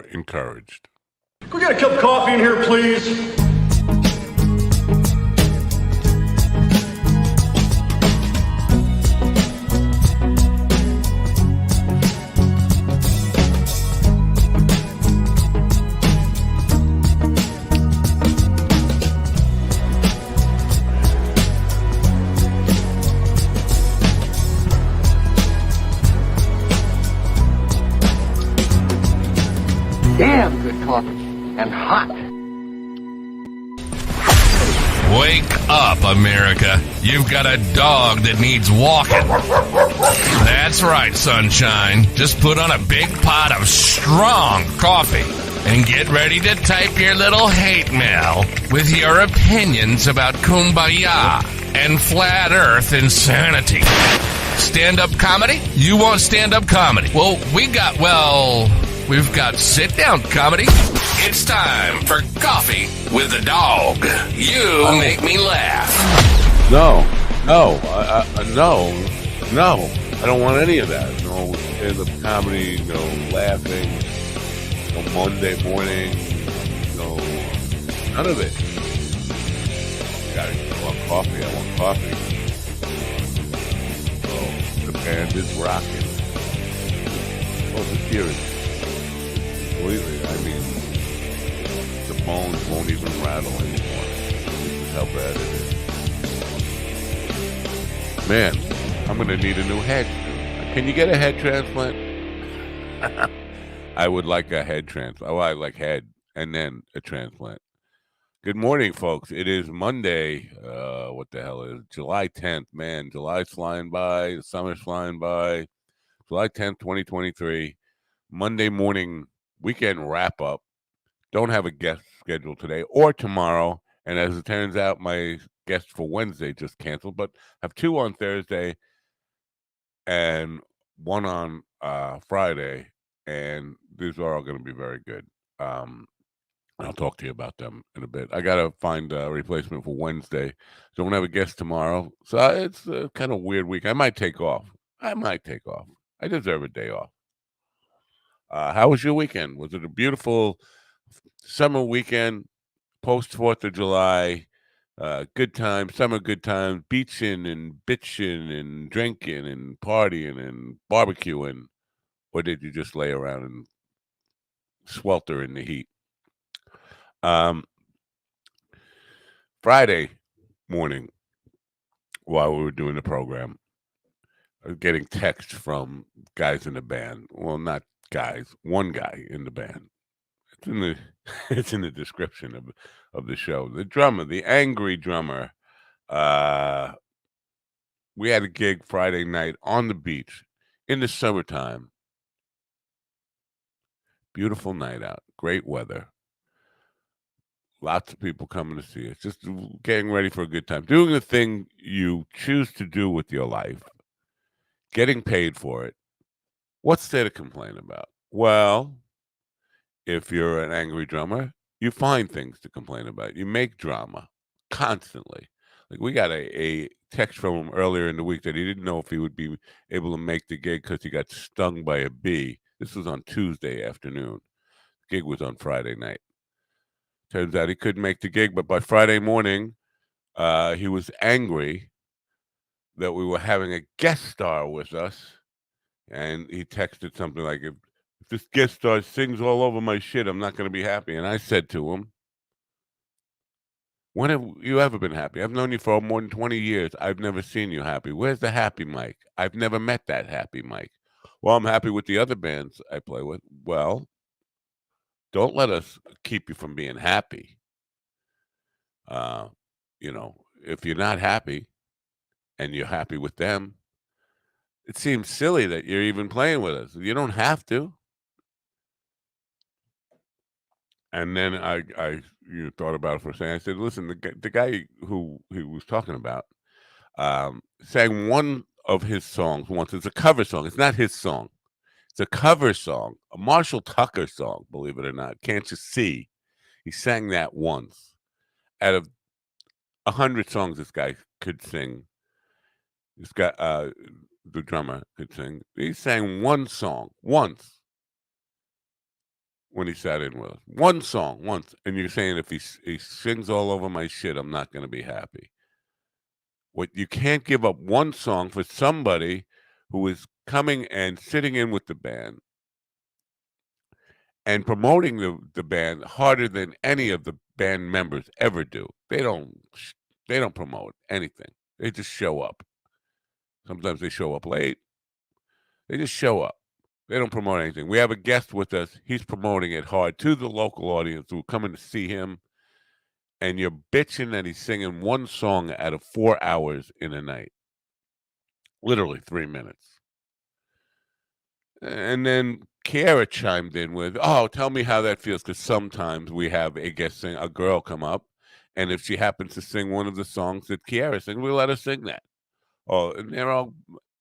encouraged. Can we get a cup of coffee in here, please? Damn good coffee and hot. Wake up, America. You've got a dog that needs walking. That's right, sunshine. Just put on a big pot of strong coffee and get ready to type your little hate mail with your opinions about kumbaya and flat earth insanity. Stand-up comedy? You want stand-up comedy? Well, we've got sit-down comedy. It's time for Coffee with the Dog. You make me laugh. No. I don't want any of that. No stand-up comedy, no laughing, no Monday morning, no, none of it. I want coffee. Oh, the band is rocking. Oh, the theory. Completely. I mean, the bones won't even rattle anymore. This is how bad it is. Man, I'm going to need a new head. Can you get a head transplant? I would like a head transplant. Oh, I like head and then a transplant. Good morning, folks. It is Monday. What the hell is it? July 10th. Man, July's flying by. The summer's flying by. July 10th, 2023. Monday morning weekend wrap up. Don't have a guest scheduled today or tomorrow. And as it turns out, my guest for Wednesday just canceled, but have two on Thursday and one on Friday. And these are all going to be very good. I'll talk to you about them in a bit. I got to find a replacement for Wednesday. Don't have a guest tomorrow. So it's a kind of weird week. I might take off. I deserve a day off. How was your weekend? Was it a beautiful summer weekend, post 4th of July? Good time, summer good time, beaching and bitching and drinking and partying and barbecuing? Or did you just lay around and swelter in the heat? Friday morning, while we were doing the program, I was getting texts from guys in the band. Well, not guys, one guy in the band. It's in the description of the show. The drummer, the angry drummer. We had a gig Friday night on the beach in the summertime. Beautiful night out, great weather. Lots of people coming to see us, just getting ready for a good time, doing the thing you choose to do with your life, getting paid for it. What's there to complain about? Well, if you're an angry drummer, you find things to complain about. You make drama constantly. Like we got a text from him earlier in the week that he didn't know if he would be able to make the gig because he got stung by a bee. This was on Tuesday afternoon. The gig was on Friday night. Turns out he couldn't make the gig, but by Friday morning, he was angry that we were having a guest star with us. And he texted something like, if this guest star sings all over my shit, I'm not going to be happy. And I said to him, when have you ever been happy? I've known you for more than 20 years. I've never seen you happy. Where's the happy Mike? I've never met that happy Mike. Well, I'm happy with the other bands I play with. Well, don't let us keep you from being happy. If you're not happy and you're happy with them, it seems silly that you're even playing with us. You don't have to. And then I thought about it for a second. I said, listen, the guy who he was talking about sang one of his songs once. It's a cover song. It's not his song. It's a cover song, a Marshall Tucker song, believe it or not. Can't you see? He sang that once. Out of 100 songs this guy could sing, this guy, the drummer could sing. He sang one song once when he sat in with us. One song, once. And you're saying if he sings all over my shit, I'm not going to be happy. What you can't give up one song for somebody who is coming and sitting in with the band and promoting the band harder than any of the band members ever do. They don't promote anything. They just show up. Sometimes they show up late. They just show up. They don't promote anything. We have a guest with us. He's promoting it hard to the local audience who are coming to see him. And you're bitching that he's singing one song out of 4 hours in a night. Literally 3 minutes. And then Kiara chimed in with, "Oh, tell me how that feels," because sometimes we have a girl come up, and if she happens to sing one of the songs that Kiara sings, we let her sing that. Oh, and they're all,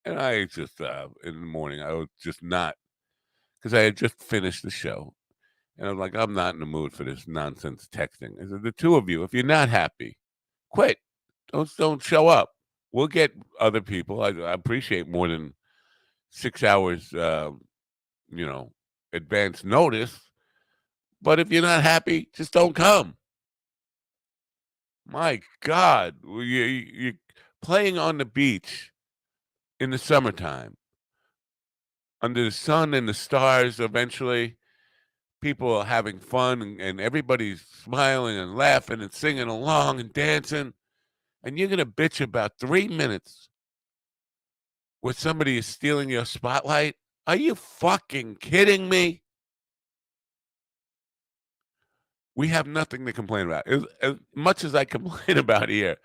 and I just in the morning I was just not, because I had just finished the show, and I was like, I'm not in the mood for this nonsense texting. I said, the two of you, if you're not happy, quit. Don't show up. We'll get other people. I appreciate more than 6 hours. Advance notice. But if you're not happy, just don't come. My God, you're playing on the beach in the summertime, under the sun and the stars. Eventually, people are having fun, and everybody's smiling and laughing and singing along and dancing. And you're going to bitch about 3 minutes where somebody is stealing your spotlight? Are you fucking kidding me? We have nothing to complain about. As much as I complain about here,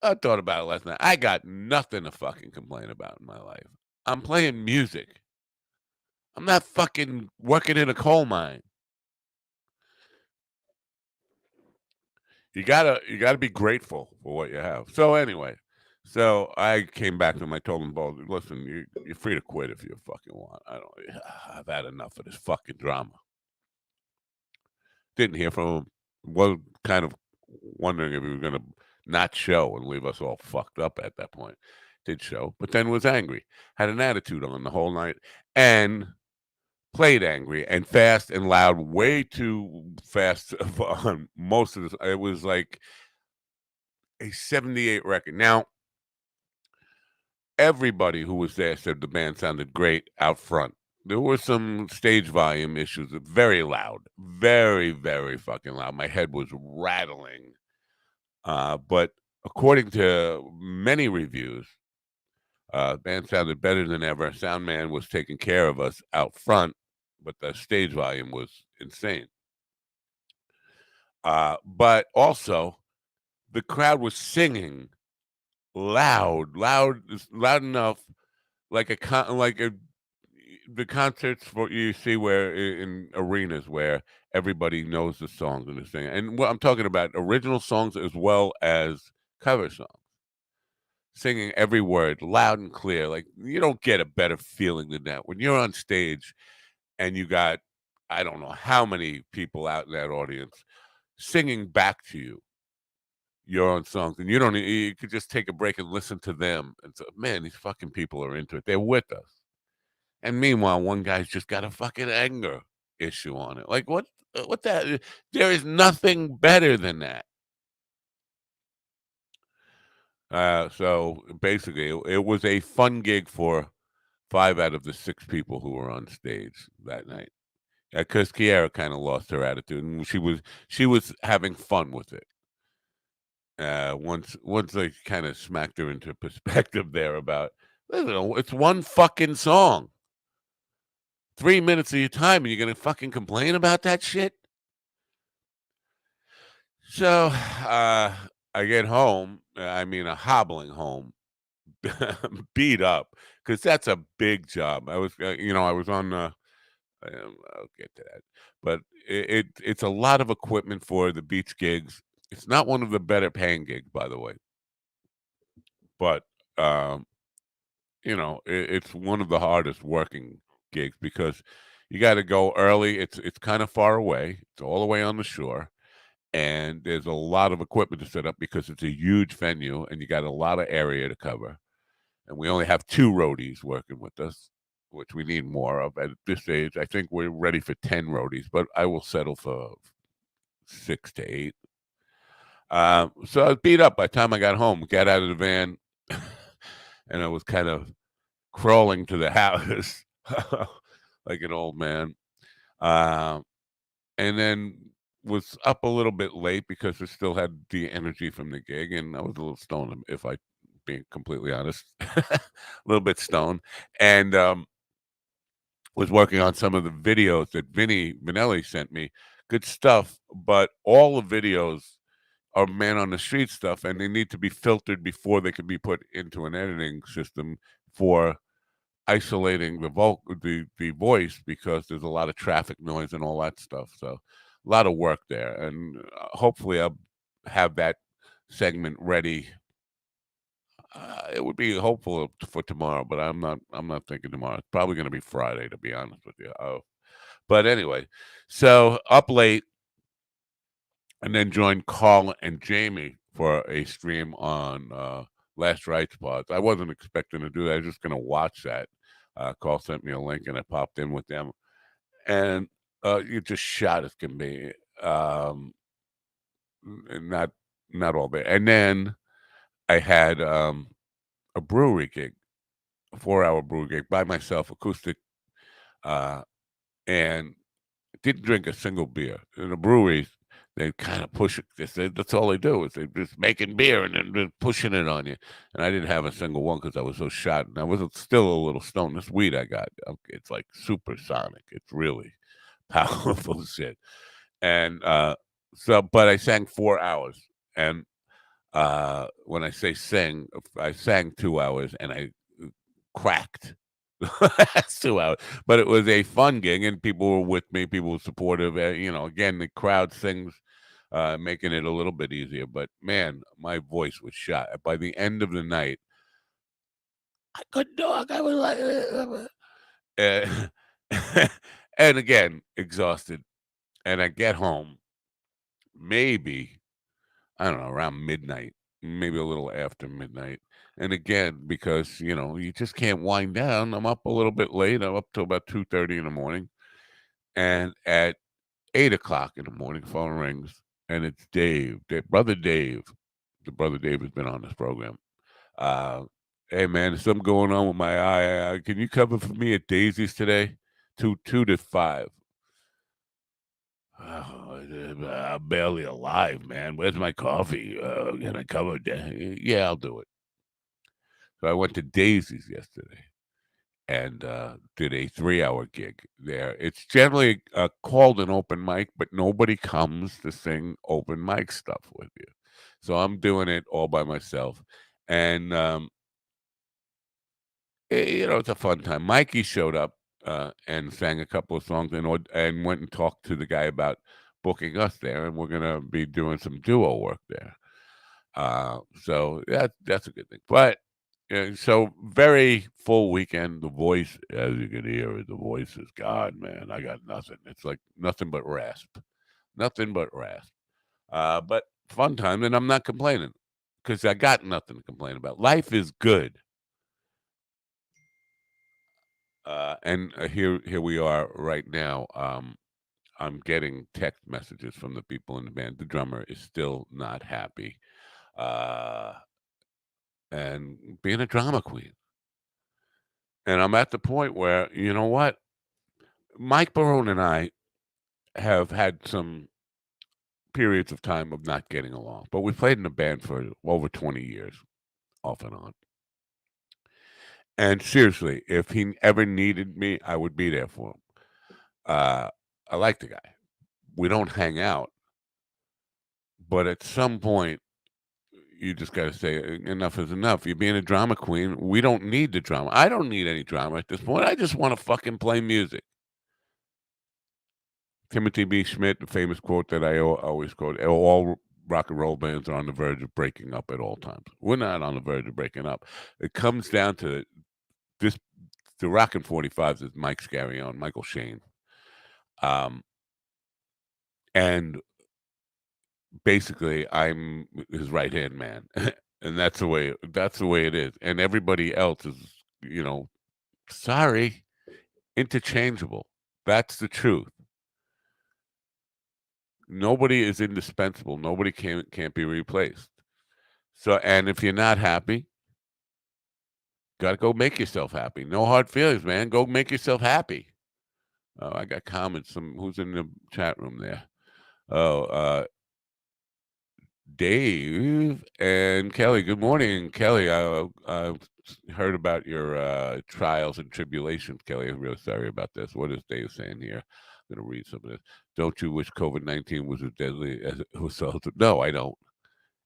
I thought about it last night. I got nothing to fucking complain about in my life. I'm playing music. I'm not fucking working in a coal mine. You gotta be grateful for what you have. So anyway, I came back to him. I told him both, listen, you're free to quit if you fucking want. I've had enough of this fucking drama. Didn't hear from him. Was kind of wondering if he was gonna not show and leave us all fucked up at that point. Did show, but then was angry. Had an attitude on the whole night and played angry and fast and loud, way too fast on most of this. It was like a 78 record. Now, everybody who was there said the band sounded great out front. There were some stage volume issues, very loud, very, very fucking loud. My head was rattling. But according to many reviews, band sounded better than ever. Sound man was taking care of us out front, but the stage volume was insane. But also, the crowd was singing loud enough, like the concerts for you see where in arenas where everybody knows the songs and they're singing. And what I'm talking about, original songs as well as cover songs. Singing every word loud and clear. Like, you don't get a better feeling than that when you're on stage and you got, I don't know how many people out in that audience singing back to you your own songs, and you could just take a break and listen to them and say, man, these fucking people are into it. They're with us. And meanwhile, one guy's just got a fucking anger issue on it. Like, what that? There is nothing better than that. So basically, it was a fun gig for 5 out of the 6 people who were on stage that night. Because Kiara kind of lost her attitude, and she was having fun with it. Once I kind of smacked her into perspective there about, listen, it's one fucking song. 3 minutes of your time, and you're gonna fucking complain about that shit? So, I get home. Hobbling home, beat up, because that's a big job. I was on. I'll get to that, but it's a lot of equipment for the beach gigs. It's not one of the better paying gigs, by the way, but it's one of the hardest working gigs because you got to go early. It's kind of far away. It's all the way on the shore, and there's a lot of equipment to set up because it's a huge venue, and you got a lot of area to cover. And we only have 2 roadies working with us, which we need more of at this age. I think we're ready for 10 roadies, but I will settle for 6 to 8. So I was beat up by the time I got home, got out of the van, and I was kind of crawling to the house like an old man. Um, and then was up a little bit late because I still had the energy from the gig, and I was a little stoned, if I being completely honest, a little bit stoned, and was working on some of the videos that Vinny Vinelli sent me. Good stuff, but all the videos are man on the street stuff, and they need to be filtered before they can be put into an editing system for isolating the voice, because there's a lot of traffic noise and all that stuff. So a lot of work there, and hopefully I'll have that segment ready. It would be hopeful for tomorrow, but I'm not thinking tomorrow. It's probably going to be Friday, to be honest with you. But anyway, so up late, and then joined Carl and Jamie for a stream on Last Rites Pods. I wasn't expecting to do that. I was just going to watch that. Carl sent me a link, and I popped in with them, and you just shot as can be. And not all day. And then I had a brewery gig, a 4-hour brewery gig by myself, acoustic, and didn't drink a single beer. In the breweries, they kind of push it. That's all they do, is they're just making beer and then just pushing it on you. And I didn't have a single one because I was so shot, and I was still a little stoned. This weed I got, it's like supersonic. It's really powerful shit. And but I sang 4 hours, and when I say sing, I sang 2 hours, and I cracked. That's 2 hours, but it was a fun gig, and people were with me. People were supportive. Again, the crowd sings, making it a little bit easier. But man, my voice was shot. By the end of the night, I couldn't talk. I was like, and again, exhausted. And I get home, maybe, I don't know, around midnight, maybe a little after midnight. And again, because you just can't wind down. I'm up a little bit late. I'm up till about 2:30 in the morning, and at 8 o'clock in the morning, phone rings, and it's brother Dave. The brother Dave has been on this program. Hey man, there's something going on with my eye. Can you cover for me at Daisy's today, 2 to 5? Oh, I'm barely alive, man. Where's my coffee? Can I cover that? Yeah, I'll do it. So I went to Daisy's yesterday and did a 3-hour gig there. It's generally called an open mic, but nobody comes to sing open mic stuff with you. So I'm doing it all by myself. And, it's a fun time. Mikey showed up and sang a couple of songs, and went and talked to the guy about booking us there. And we're going to be doing some duo work there. So that's a good thing. But so very full weekend. The voice, as you can hear, the voice is gone, man. I got nothing. It's like nothing but rasp, nothing but rasp. But fun time, and I'm not complaining because I got nothing to complain about. Life is good. And here we are right now. I'm getting text messages from the people in the band. The drummer is still not happy. And being a drama queen. And I'm at the point where, you know what? Mike Barone and I have had some periods of time of not getting along, but we played in a band for over 20 years, off and on. And seriously, if he ever needed me, I would be there for him. I like the guy. We don't hang out, but at some point, you just got to say enough is enough. You're being a drama queen. We don't need the drama. I don't need any drama at this point. I just want to fucking play music. Timothy B. Schmidt, the famous quote that I always quote: all rock and roll bands are on the verge of breaking up at all times. We're not on the verge of breaking up. It comes down to this: the Rockin' 45s is Mike Scarione, Michael Shane, and basically I'm his right hand man. And that's the way it is. And everybody else is, sorry. interchangeable. That's the truth. Nobody is indispensable. Nobody can't be replaced. So, and if you're not happy, gotta go make yourself happy. No hard feelings, man. Go make yourself happy. Oh, I got comments. Who's in the chat room there? Oh, Dave and Kelly. Good morning, Kelly. I heard about your trials and tribulations, Kelly. I'm really sorry about this. What is Dave saying here? I'm going to read some of this. Don't you wish COVID-19 was as deadly as it was? No, I don't.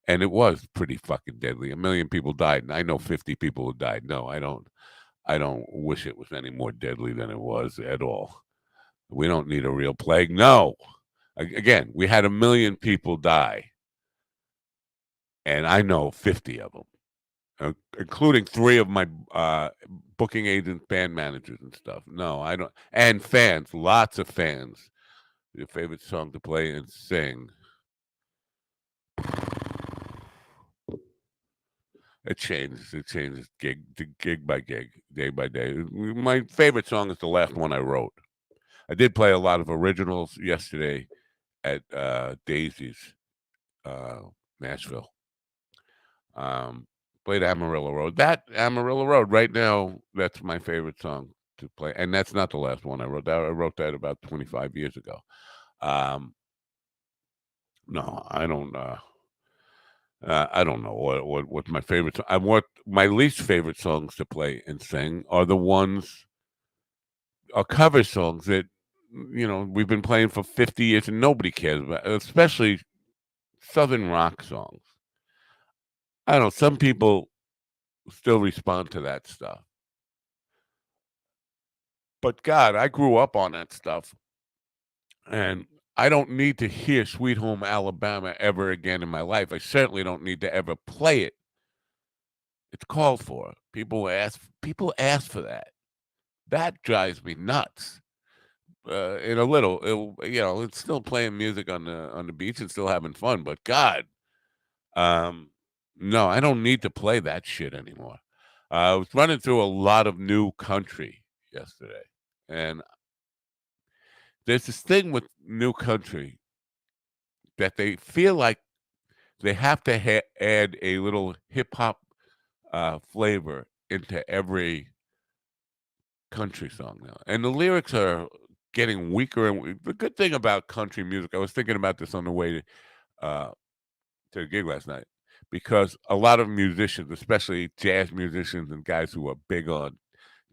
And it was pretty fucking deadly. 1 million people died, and I know 50 people who died. No, I don't. I don't wish it was any more deadly than it was at all. We don't need a real plague. No. Again, we had 1 million people die, and I know 50 of them, including 3 of my booking agents, band managers, and stuff. No, I don't. And fans, lots of fans. Your favorite song to play and sing? It changes. It changes gig by gig, day by day. My favorite song is the last one I wrote. I did play a lot of originals yesterday at Daisy's, Nashville. Played Amarillo Road. That Amarillo Road right now, that's my favorite song to play. And that's not the last one I wrote. I wrote that about 25 years ago. No, I don't know what my favorite what my least favorite songs to play and sing are the ones are cover songs that we've been playing for 50 years and nobody cares about, especially Southern rock songs. I don't know, some people still respond to that stuff. But God, I grew up on that stuff. And I don't need to hear Sweet Home Alabama ever again in my life. I certainly don't need to ever play it. It's called for. People ask for that. That drives me nuts. In a little, it's still playing music on the beach and still having fun. But God, no, I don't need to play that shit anymore. I was running through a lot of new country yesterday, and there's this thing with new country that they feel like they have to add a little hip hop flavor into every country song now, and the lyrics are getting weaker. And the good thing about country music, I was thinking about this on the way uh, to the gig last night, because a lot of musicians, especially jazz musicians and guys who are big on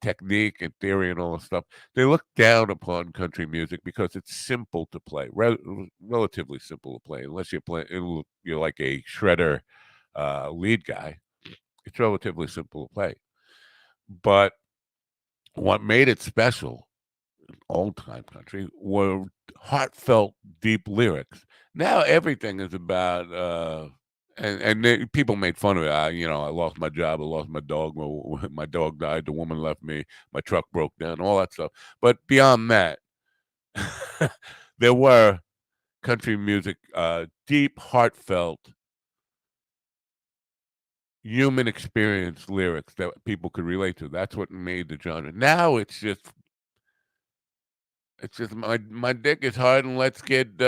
technique and theory and all this stuff, they look down upon country music because it's simple to play, relatively simple to play, unless you're like a shredder lead guy. It's relatively simple to play. But what made it special, old time country, were heartfelt, deep lyrics. Now everything is about and people made fun of it. I lost my job, I lost my dog, my dog died, the woman left me, my truck broke down, all that stuff. But beyond that, there were country music, deep, heartfelt, human experience lyrics that people could relate to. That's what made the genre. Now it's just my dick is hard, and let's get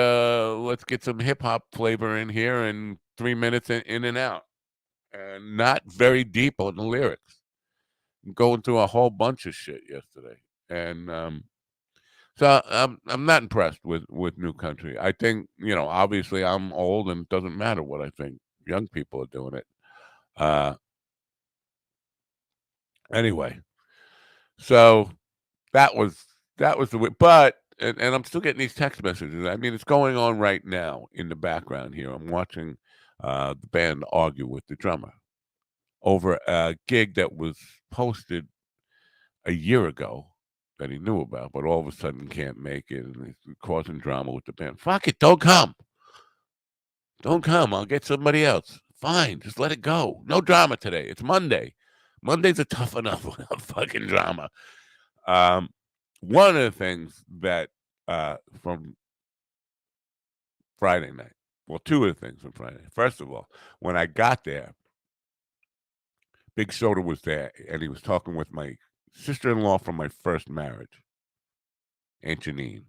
some hip hop flavor in here in 3 minutes in and out, and not very deep on the lyrics. I'm going through a whole bunch of shit yesterday, and so I'm not impressed with new country. I think obviously I'm old, and it doesn't matter what I think. Young people are doing it. Anyway, so that was the way. But and I'm still getting these text messages. I mean, it's going on right now in the background here. I'm watching the band argue with the drummer over a gig that was posted a year ago that he knew about, but all of a sudden can't make it, and he's causing drama with the band. Fuck it, don't come. Don't come. I'll get somebody else. Fine, just let it go. No drama today. It's Monday. Mondays are tough enough without fucking drama. One of the things that from Friday night, well, two of the things from Friday. First of all, when I got there, Big Soda was there, and he was talking with my sister-in-law from my first marriage. Aunt Janine.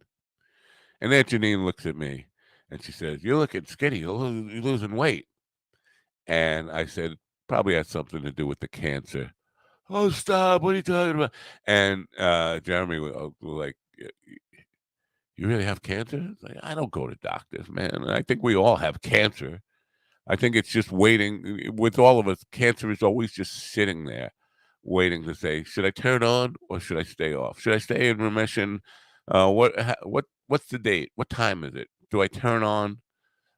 And Aunt Janine looks at me and she says, "You're looking skinny. You're losing weight." And I said, "Probably has something to do with the cancer." "Oh, stop. What are you talking about?" And Jeremy was like, "You really have cancer?" It's like, I don't go to doctors, man. I think we all have cancer. I think it's just waiting with all of us. Cancer is always just sitting there, waiting to say, "Should I turn on or should I stay off? Should I stay in remission? What's the date? What time is it? Do I turn on?"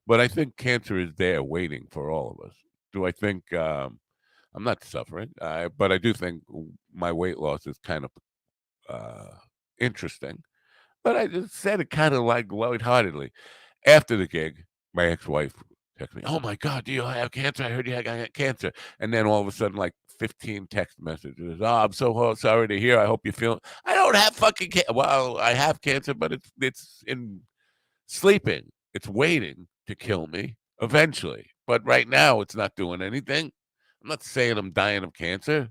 But I think cancer is there waiting for all of us. Do I think I'm not suffering, but I do think my weight loss is kind of uh, interesting. But I just said it kind of like lightheartedly. After the gig, my ex-wife texted me, "Oh my God, do you have cancer? I heard you got cancer." And then all of a sudden, like 15 text messages. "Oh, I'm so sorry to hear. I hope you feel." I don't have fucking cancer. Well, I have cancer, but it's in sleeping. It's waiting to kill me eventually. But right now, it's not doing anything. I'm not saying I'm dying of cancer.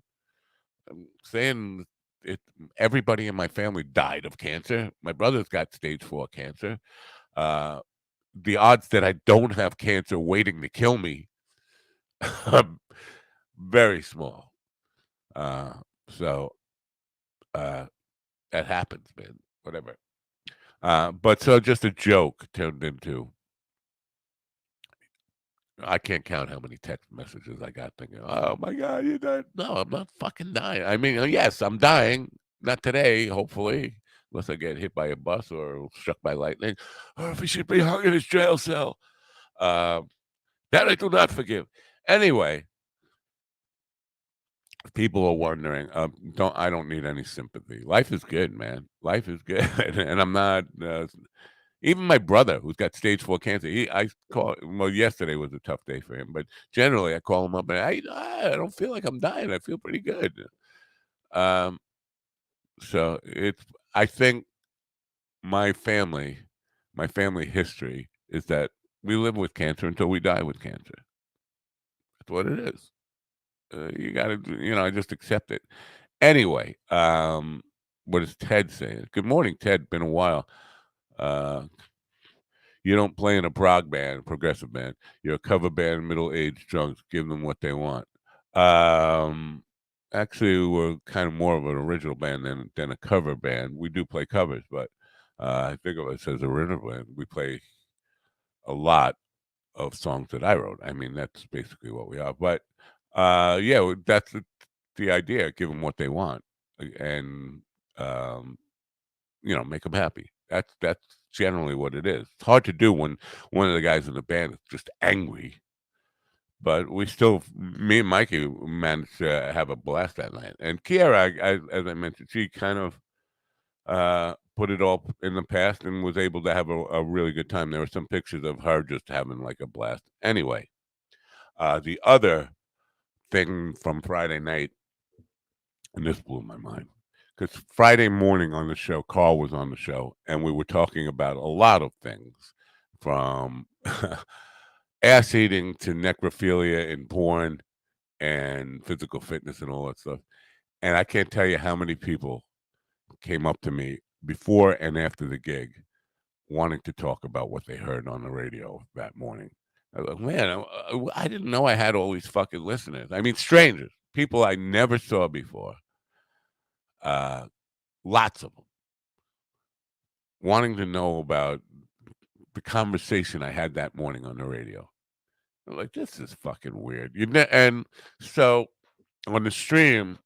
I'm saying it. Everybody in my family died of cancer. My brother's got stage 4 cancer. Uh, the odds that I don't have cancer waiting to kill me are very small. Uh, so uh, that happens, man. Whatever. But so just a joke turned into I can't count how many text messages I got thinking, "Oh my God, you're dead." No, I'm not fucking dying. I mean, yes, I'm dying. Not today, hopefully, unless I get hit by a bus or struck by lightning, or if he should be hung in his jail cell. Um, that I do not forgive. Anyway, people are wondering. I don't need any sympathy. Life is good, man. Life is good, and I'm not. Even my brother, who's got stage 4 cancer, I call. Well, yesterday was a tough day for him, but generally I call him up and I don't feel like I'm dying. I feel pretty good. Um, so it's. I think my family, my family history is that we live with cancer until we die with cancer. That's what it is. You got to, I just accept it. Anyway, what is Ted saying? Good morning, Ted. Been a while. Uh, You don't play in a progressive band. You're a cover band, middle-aged drunks. Give them what they want. Um, Actually, we're kind of more of an original band than a cover band. We do play covers, but I think of us as a original band. We play a lot of songs that I wrote. I mean, that's basically what we are. But yeah, that's the idea. Give them what they want, and um, make them happy. That's generally what it is. It's hard to do when one of the guys in the band is just angry, but we still, me and Mikey managed to have a blast that night. And Kiara, as I mentioned, she kind of put it all in the past and was able to have a really good time. There were some pictures of her just having like a blast. Anyway, the other thing from Friday night, and this blew my mind. Because Friday morning on the show, Carl was on the show, and we were talking about a lot of things from ass eating to necrophilia and porn and physical fitness and all that stuff. And I can't tell you how many people came up to me before and after the gig wanting to talk about what they heard on the radio that morning. I was like, man, I didn't know I had all these fucking listeners. I mean, strangers, people I never saw before. Lots of them wanting to know about the conversation I had that morning on the radio. I'm like, this is fucking weird. And so on the stream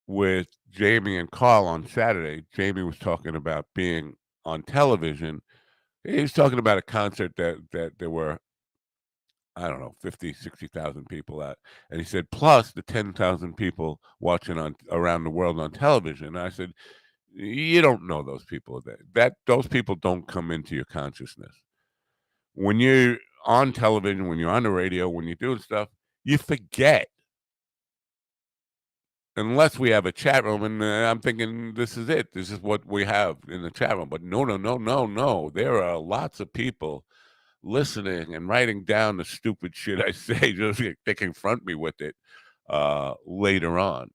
with Jamie and Carl on Saturday, Jamie was talking about being on television. He was talking about a concert that there were, I don't know, 50, 60,000 people at. And he said, plus the 10,000 people watching on around the world on television. And I said, you don't know those people. That those people don't come into your consciousness. When you're on television, when you're on the radio, when you're doing stuff, you forget. Unless we have a chat room, and I'm thinking this is it. This is what we have in the chat room. But no, no, no, no, no. There are lots of people listening and writing down the stupid shit I say, just they confront me with it later on,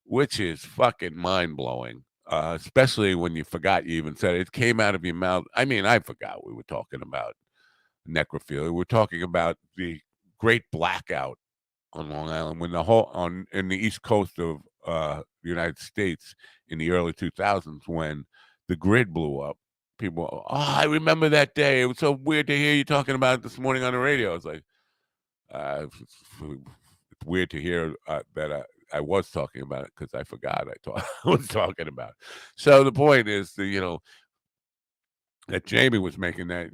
which is fucking mind blowing. especially when you forgot you even said it. It came out of your mouth. I mean, I forgot we were talking about necrophilia. We're talking about the great blackout on Long Island when in the East Coast of the United States in the early 2000s when the grid blew up. People, I remember that day. It was so weird to hear you talking about it this morning on the radio. I was like, it's weird to hear that I was talking about it because I forgot I was talking about it. So the point is, that Jamie was making, that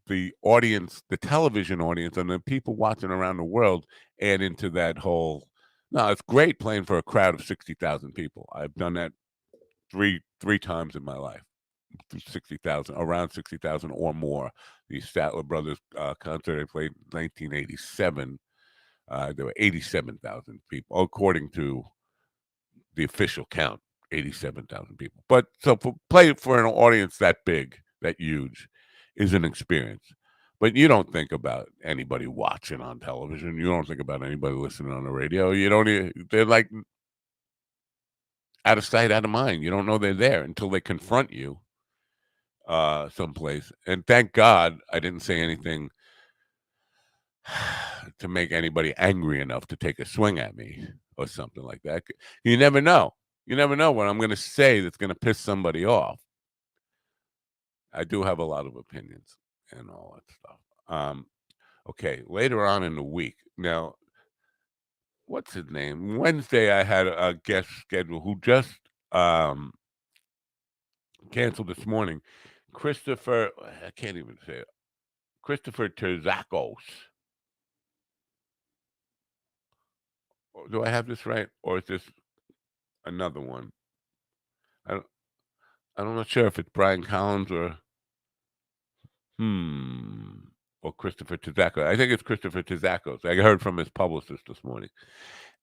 the audience, the television audience, and the people watching around the world add into that whole. No, it's great playing for a crowd of 60,000 people. I've done that three times in my life. 60,000, around 60,000 or more. The Statler Brothers concert I played in 1987. There were 87,000 people, according to the official count. 87,000 people. But so play for an audience that big, that huge, is an experience. But you don't think about anybody watching on television. You don't think about anybody listening on the radio. You don't. They're like out of sight, out of mind. You don't know they're there until they confront you someplace. And thank God I didn't say anything to make anybody angry enough to take a swing at me or something like that. You never know. You never know what I'm going to say that's going to piss somebody off. I do have a lot of opinions and all that stuff. Okay, later on in the week. Now, what's his name? Wednesday, I had a guest schedule who just canceled this morning. Christopher, I can't even say it. Christopher Terzakos. Do I have this right, or is this another one? I'm not sure if it's Brian Collins or Christopher Terzakos. I think it's Christopher Terzakos. I heard from his publicist this morning.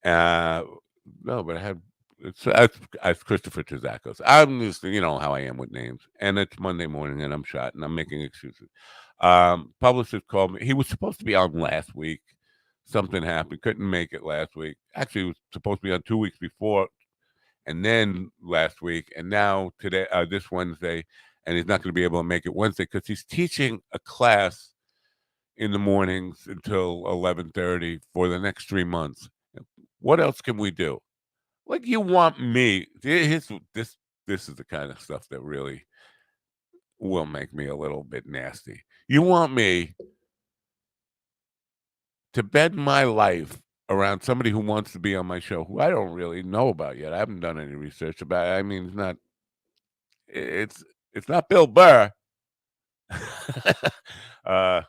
No, but it's Christopher Terzakos. I'm just, how I am with names, and it's Monday morning, and I'm shot, and I'm making excuses. Publicist called me. He was supposed to be on last week. Something happened. Couldn't make it last week. Actually, he was supposed to be on 2 weeks before, and then last week, and now today, this Wednesday, and he's not going to be able to make it Wednesday because he's teaching a class in the mornings until 11:30 for the next 3 months. What else can we do? Like, you want me? This is the kind of stuff that really will make me a little bit nasty. You want me to bend my life around somebody who wants to be on my show, who I don't really know about yet. I haven't done any research about it. I mean, it's not Bill Burr. I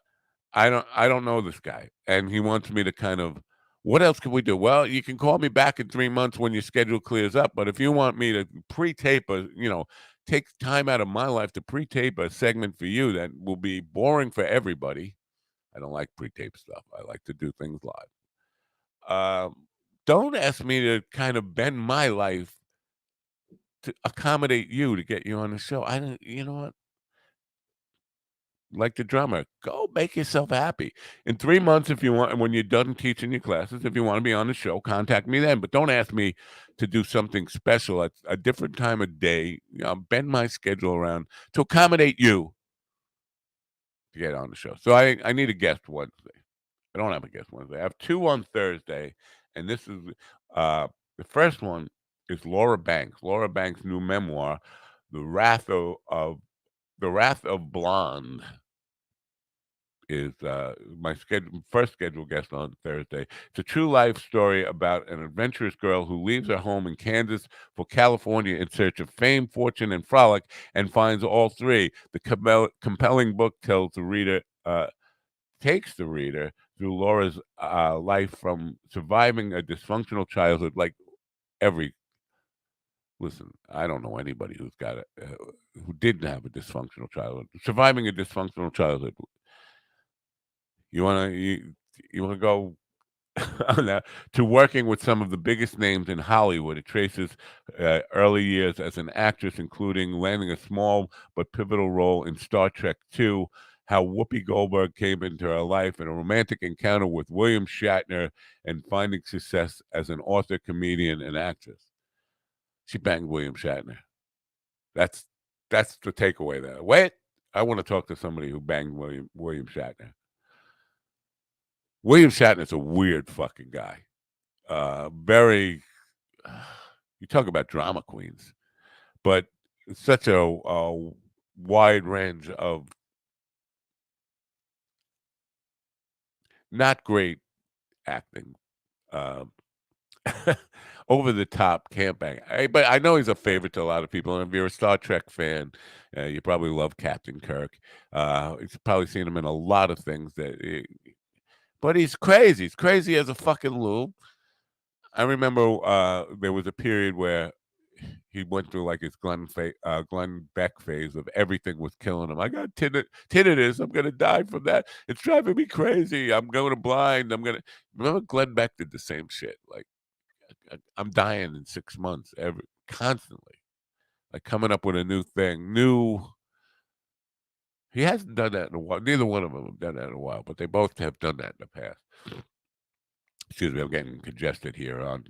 don't know this guy, and he wants me to kind of. What else can we do? Well, you can call me back in 3 months when your schedule clears up. But if you want me to pre-tape take time out of my life to pre-tape a segment for you that will be boring for everybody. I don't like pre-tape stuff. I like to do things live. Don't ask me to kind of bend my life to accommodate you to get you on the show. I don't. You know what? Like the drummer, go make yourself happy. In 3 months, if you want, when you're done teaching your classes, if you want to be on the show, contact me then. But don't ask me to do something special at a different time of day. Bend my schedule around to accommodate you to get on the show. So I need a guest Wednesday. I don't have a guest Wednesday. I have 2 on Thursday, and this is the first one is Laura Banks. Laura Banks' new memoir, The Wrath of Blonde, is my first scheduled guest on Thursday. It's a true life story about an adventurous girl who leaves her home in Kansas for California in search of fame, fortune, and frolic, and finds all three. The compelling book takes the reader through Laura's life from surviving a dysfunctional childhood, like every. Listen, I don't know anybody who didn't have a dysfunctional childhood. Surviving a dysfunctional childhood. You wanna go to working with some of the biggest names in Hollywood. It traces early years as an actress, including landing a small but pivotal role in Star Trek II, how Whoopi Goldberg came into her life, and a romantic encounter with William Shatner, and finding success as an author, comedian, and actress. She banged William Shatner. That's the takeaway there. Wait, I want to talk to somebody who banged William Shatner. William Shatner's a weird fucking guy. Very. You talk about drama queens, but such a wide range of not great acting. Um, over the top camping. But I know he's a favorite to a lot of people. And if you're a Star Trek fan, you probably love Captain Kirk. You've probably seen him in a lot of things but he's crazy. He's crazy as a fucking loon. I remember there was a period where he went through like his Glenn Beck phase of everything was killing him. I got tinnitus. I'm gonna die from that. It's driving me crazy. I'm going blind. Remember Glenn Beck did the same shit. Like I'm dying in 6 months constantly. Like coming up with a new thing. He hasn't done that in a while. Neither one of them have done that in a while, but they both have done that in the past. Excuse me, I'm getting congested here on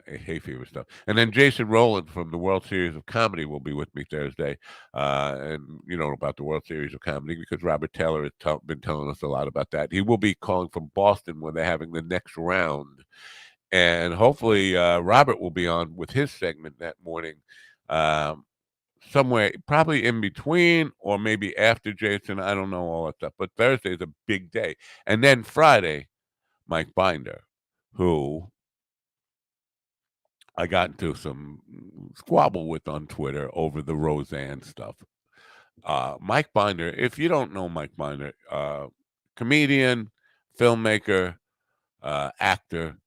hay fever stuff. And then Jason Rowland from the World Series of Comedy will be with me Thursday. And you know about the World Series of Comedy because Robert Taylor has been telling us a lot about that. He will be calling from Boston when they're having the next round. And hopefully Robert will be on with his segment that morning. Somewhere probably in between or maybe after Jason. I don't know all that stuff. But Thursday is a big day. And then Friday, Mike Binder, who I got into some squabble with on Twitter over the Roseanne stuff. Mike Binder, if you don't know Mike Binder, comedian, filmmaker, actor,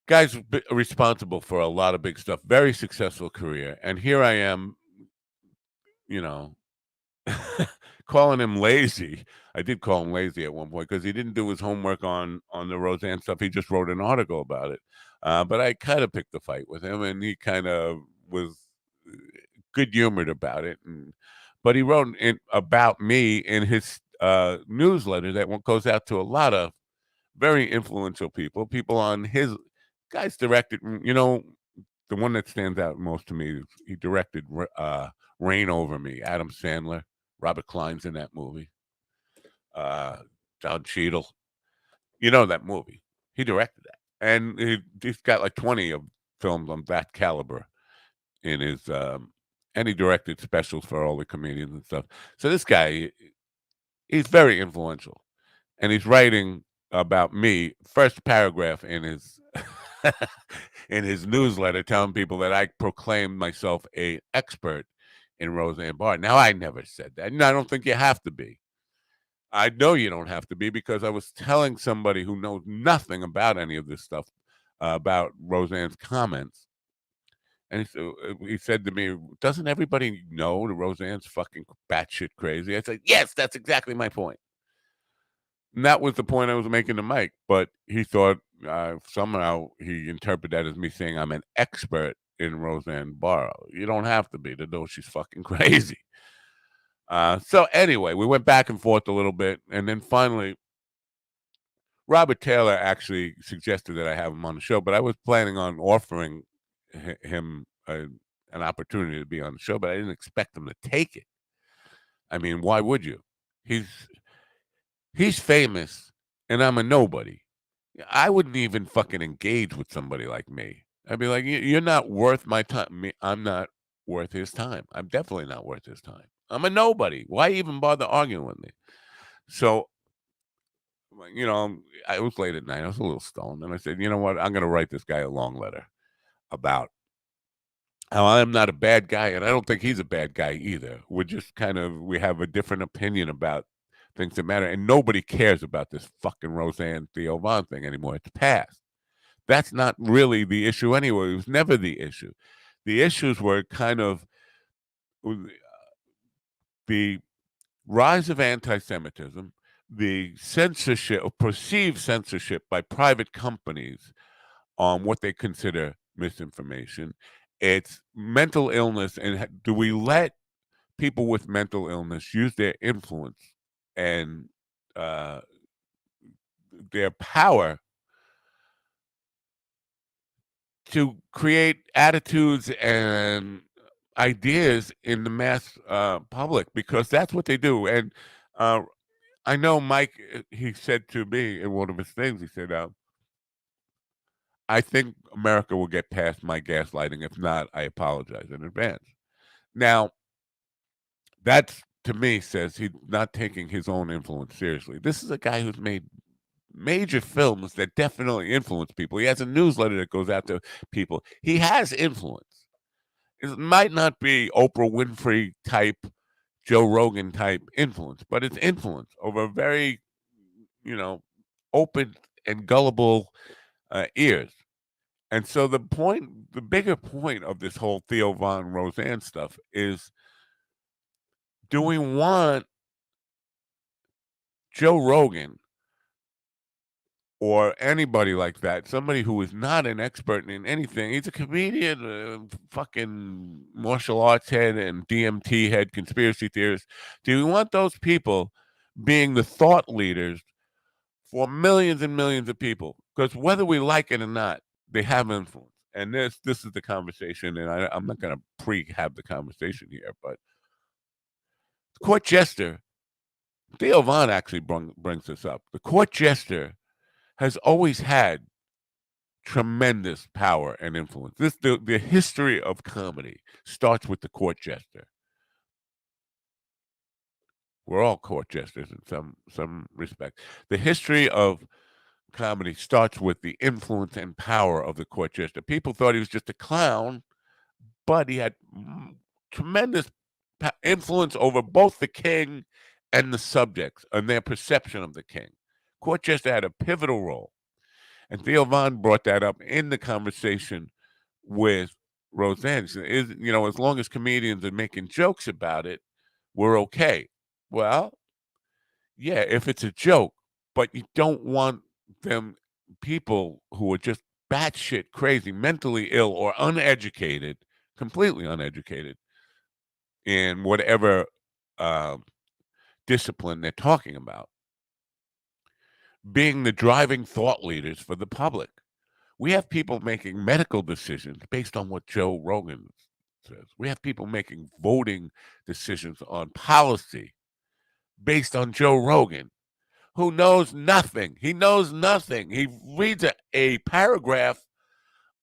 guy's responsible for a lot of big stuff, very successful career. And here I am, you know, calling him lazy. I did call him lazy at one point because he didn't do his homework on the Roseanne stuff. He just wrote an article about it. But I kind of picked a fight with him, and he kind of was good humored about it. But he wrote about me in his newsletter that goes out to a lot of very influential people on his guys directed. The one that stands out most to me is he directed Reign Over Me. Adam Sandler, Robert Klein's in that movie. Don Cheadle, you know that movie. He directed that, and he's got like 20 of films on that caliber in his. And he directed specials for all the comedians and stuff. So this guy, he's very influential, and he's writing about me. First paragraph in his in his newsletter, telling people that I proclaimed myself an expert in Roseanne Barr. Now, I never said that, and I don't think you have to be. I know you don't have to be because I was telling somebody who knows nothing about any of this stuff about Roseanne's comments. And he said to me, "Doesn't everybody know that Roseanne's fucking batshit crazy?" I said, "Yes, that's exactly my point." And that was the point I was making to Mike. But he thought somehow he interpreted that as me saying I'm an expert in Roseanne Barr. You don't have to be to know she's fucking crazy. So anyway, we went back and forth a little bit, and then finally, Robert Taylor actually suggested that I have him on the show, but I was planning on offering him an opportunity to be on the show, but I didn't expect him to take it. I mean, why would you? He's famous, and I'm a nobody. I wouldn't even fucking engage with somebody like me. I'd be like, "You're not worth my time. I'm not worth his time. I'm definitely not worth his time. I'm a nobody. Why even bother arguing with me?" So, I was late at night. I was a little stoned, and I said, "You know what? I'm going to write this guy a long letter about how I'm not a bad guy, and I don't think he's a bad guy either. We have a different opinion about things that matter, and nobody cares about this fucking Roseanne Theo Von thing anymore. It's past. That's not really the issue anyway. It was never the issue. The issues were kind of the rise of anti-Semitism, the censorship or perceived censorship by private companies on what they consider misinformation. It's mental illness, and do we let people with mental illness use their influence and their power to create attitudes and ideas in the mass public, because that's what they do. And I know Mike, he said to me in one of his things, he said, I think America will get past my gaslighting. If not, I apologize in advance. Now, that's, to me, says he's not taking his own influence seriously. This is a guy who's made major films that definitely influence people. He has a newsletter that goes out to people. He has influence. It might not be Oprah Winfrey type, Joe Rogan type influence, but it's influence over very, open and gullible ears. And so the bigger point of this whole Theo Von Roseanne stuff is, do we want Joe Rogan or anybody like that, somebody who is not an expert in anything? He's a comedian, fucking martial arts head and DMT head, conspiracy theorist. Do we want those people being the thought leaders for millions and millions of people? Because whether we like it or not, they have influence. And this is the conversation, and I'm not going to have the conversation here, but court jester, Theo Von actually brings this up. The court jester has always had tremendous power and influence. The history of comedy starts with the court jester. We're all court jesters in some respect. The history of comedy starts with the influence and power of the court jester. People thought he was just a clown, but he had tremendous influence over both the king and the subjects and their perception of the king. Court jester had a pivotal role. And Theo Von brought that up in the conversation with Roseanne. As long as comedians are making jokes about it, we're okay. Well, yeah, if it's a joke, but you don't want them, people who are just batshit crazy, mentally ill, or uneducated, completely uneducated in whatever discipline they're talking about, being the driving thought leaders for the public. We have people making medical decisions based on what Joe Rogan says. We have people making voting decisions on policy based on Joe Rogan, who knows nothing. He knows nothing. He reads a paragraph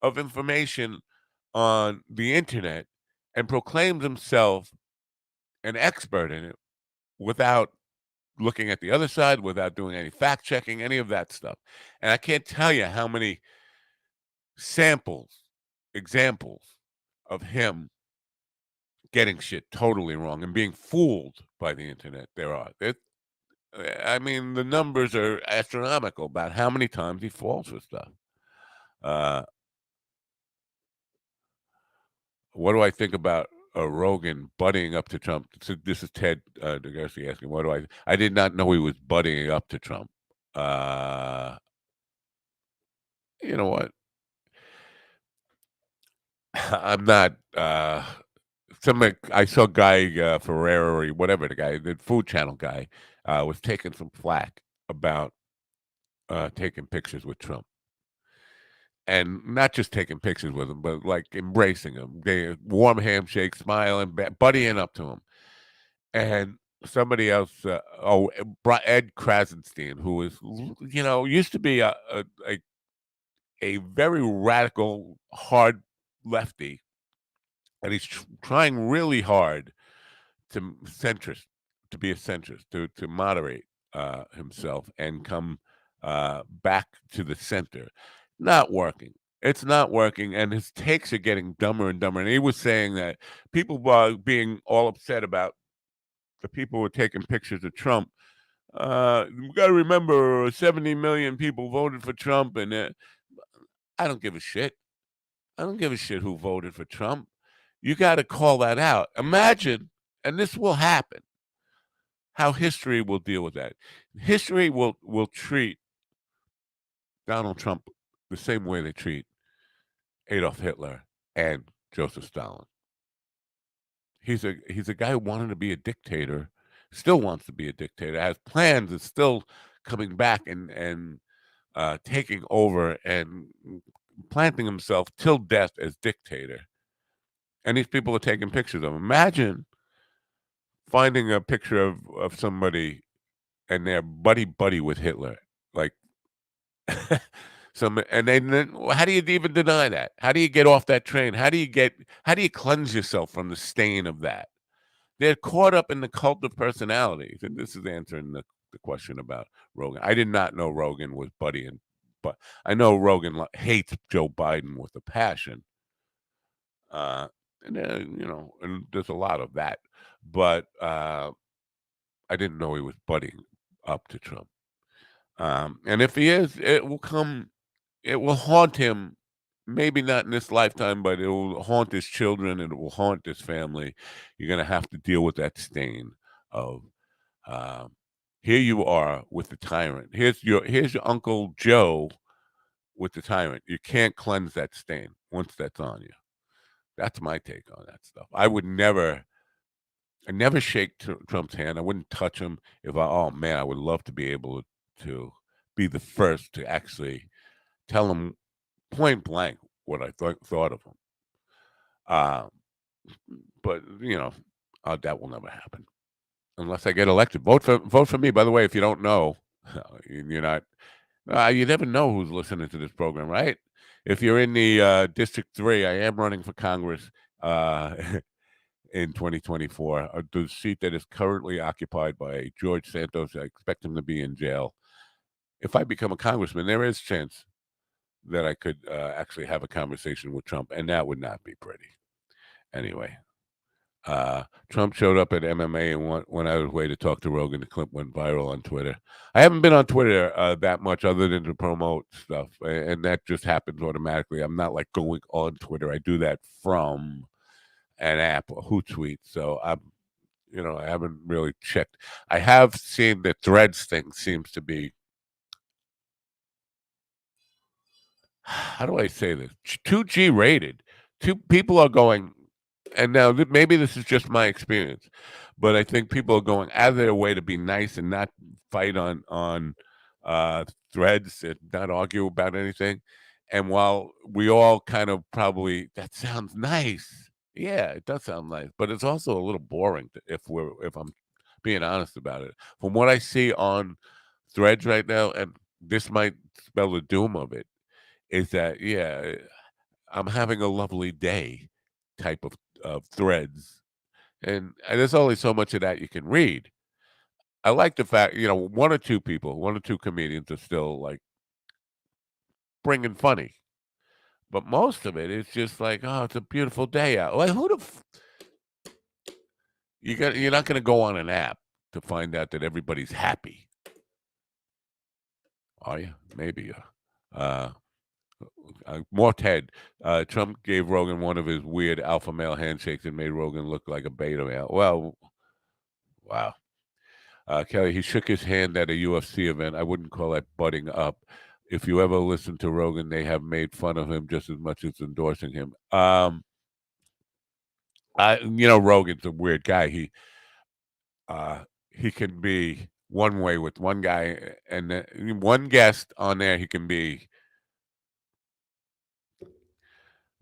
of information on the internet and proclaims himself an expert in it without looking at the other side, without doing any fact checking, any of that stuff. And I can't tell you how many examples of him getting shit totally wrong and being fooled by the internet there are. I mean, the numbers are astronomical about how many times he falls for stuff. What do I think about Rogan buddying up to Trump? So this is Ted DeGarcia asking, what do I did not know he was buddying up to Trump. You know what? I'm not. I saw Guy Ferrari, whatever the guy, the Food Channel guy, was taking some flack about taking pictures with Trump, and not just taking pictures with him, but like embracing him, they warm handshake, smiling, buddying up to him, and somebody else, Ed Krasenstein, who is, used to be a very radical, hard lefty, and he's trying really hard to be a centrist, to moderate himself and come back to the center. Not working. It's not working, and his takes are getting dumber and dumber. And he was saying that people are being all upset about the people who are taking pictures of Trump. We got to remember 70 million people voted for Trump, and I don't give a shit. I don't give a shit who voted for Trump. You got to call that out. Imagine, and this will happen, how history will deal with that. History will treat Donald Trump the same way they treat Adolf Hitler and Joseph Stalin. He's a guy who wanted to be a dictator, still wants to be a dictator, has plans, is still coming back and taking over and planting himself till death as dictator. and these people are taking pictures of him. Imagine finding a picture of somebody and they're buddy with Hitler, like and then how do you even deny that? How do you get off that train? How do you cleanse yourself from the stain of that? They're caught up in the cult of personalities, and this is answering the question about Rogan. I did not know Rogan was but I know Rogan hates Joe Biden with a passion. Uh, and and there's a lot of that, but I didn't know he was buddying up to Trump. And if he is, it will haunt him. Maybe not in this lifetime, but it will haunt his children and it will haunt his family. You're going to have to deal with that stain of um, here you are with the tyrant. Here's your Uncle Joe with the tyrant. You can't cleanse that stain once that's on you. That's my take on that stuff. I never shake Trump's hand. I wouldn't touch him oh man, I would love to be able to be the first to actually tell him point blank what I thought of him. But that will never happen unless I get elected. Vote for me. By the way, if you don't know, you're not. You never know who's listening to this program, right? If you're in the District 3, I am running for Congress in 2024. The seat that is currently occupied by George Santos. I expect him to be in jail. If I become a congressman, there is a chance that I could actually have a conversation with Trump, and that would not be pretty. Anyway, Trump showed up at MMA and went out of his way to talk to Rogan. The clip went viral on Twitter. I haven't been on Twitter that much other than to promote stuff, and that just happens automatically. I'm not like going on Twitter. I do that from an app, Hootsuite. So I haven't really checked. I have seen the Threads thing seems to be, how do I say this? 2G rated. Two people are going, and now maybe this is just my experience, but I think people are going out of their way to be nice and not fight on Threads and not argue about anything. And while we all kind of probably that sounds nice, yeah, it does sound nice, but it's also a little boring if I'm being honest about it. From what I see on Threads right now, and this might spell the doom of it, is that yeah, I'm having a lovely day type of threads, and there's only so much of that you can read. I like the fact one or two people, one or two comedians are still like bringing funny, but most of it is just like, oh, it's a beautiful day out. Like you're not going to go on an app to find out that everybody's happy, are you? Maybe. More Ted. Trump gave Rogan one of his weird alpha male handshakes and made Rogan look like a beta male. Well, wow. Kelly, he shook his hand at a UFC event. I wouldn't call that butting up. If you ever listen to Rogan, they have made fun of him just as much as endorsing him. Rogan's a weird guy. He can be one way with one guy, and then one guest on there, he can be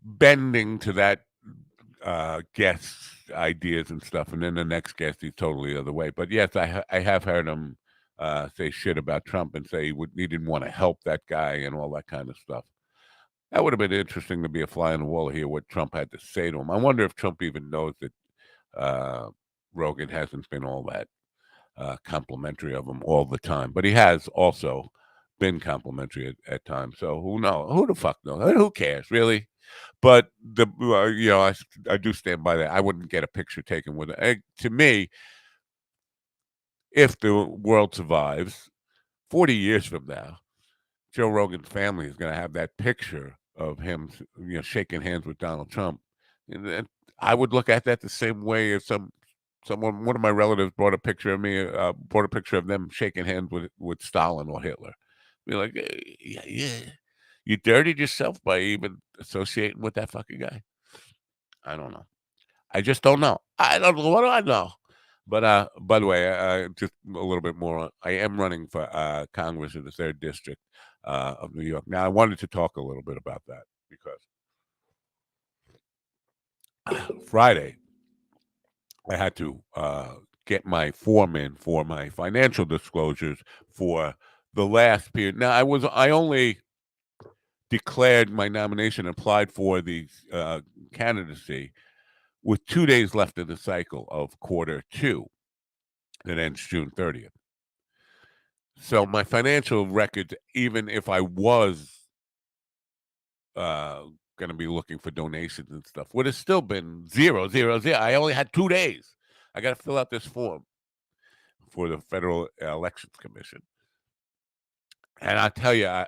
bending to that guest's ideas and stuff, and then the next guest he's totally the other way. But yes, I have heard him say shit about Trump and say he didn't want to help that guy and all that kind of stuff. That would have been interesting to be a fly on the wall to hear what Trump had to say to him. I wonder if Trump even knows that Rogan hasn't been all that complimentary of him all the time, but he has also been complimentary at times. So who knows? Who the fuck knows? Who cares, really? But I do stand by that. I wouldn't get a picture taken with it. To me, if the world survives, 40 years from now, Joe Rogan's family is going to have that picture of him, shaking hands with Donald Trump, and I would look at that the same way if one of my relatives brought a picture of me, brought a picture of them shaking hands with Stalin or Hitler. Be like, yeah. You dirtied yourself by even associating with that fucking guy. I don't know. I just don't know. I don't know. What do I know? But by the way, just a little bit more. I am running for Congress in the 3rd District of New York. Now, I wanted to talk a little bit about that because Friday, I had to get my form in for my financial disclosures for the last period. Now, I only declared my nomination, applied for the candidacy with 2 days left of the cycle of quarter two that ends June 30th. So my financial records, even if I was going to be looking for donations and stuff, would have still been 0, 0, 0. I only had 2 days. I got to fill out this form for the Federal Elections Commission. And I tell you,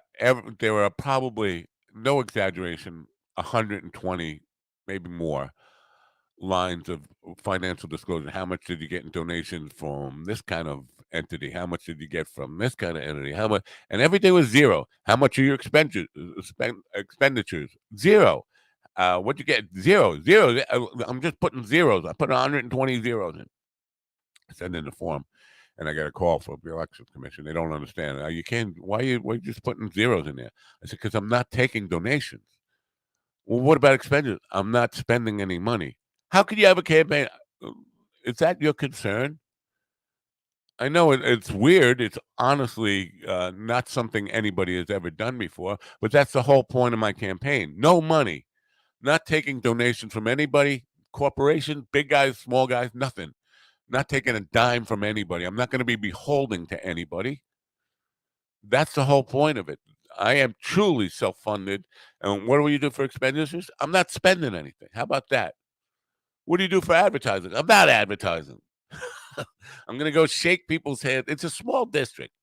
there were probably, no exaggeration, 120, maybe more, lines of financial disclosure. How much did you get in donations from this kind of entity? How much did you get from this kind of entity? How much? And everything was zero. How much are your expenditures? Zero. What you get? Zero. Zero. I'm just putting zeros. I put 120 zeros in. I send in the form, and I got a call from the Elections Commission. They don't understand. You can't. Why are you just putting zeros in there? I said, because I'm not taking donations. Well, what about expenditures? I'm not spending any money. How could you have a campaign? Is that your concern? I know it's weird. It's honestly not something anybody has ever done before, but that's the whole point of my campaign. No money, not taking donations from anybody, corporations, big guys, small guys, nothing. Not taking a dime from anybody. I'm not going to be beholden to anybody. That's the whole point of it. I am truly self-funded. And what do you do for expenditures? I'm not spending anything. How about that? What do you do for advertising? I'm not advertising. I'm going to go shake people's hands. It's a small district.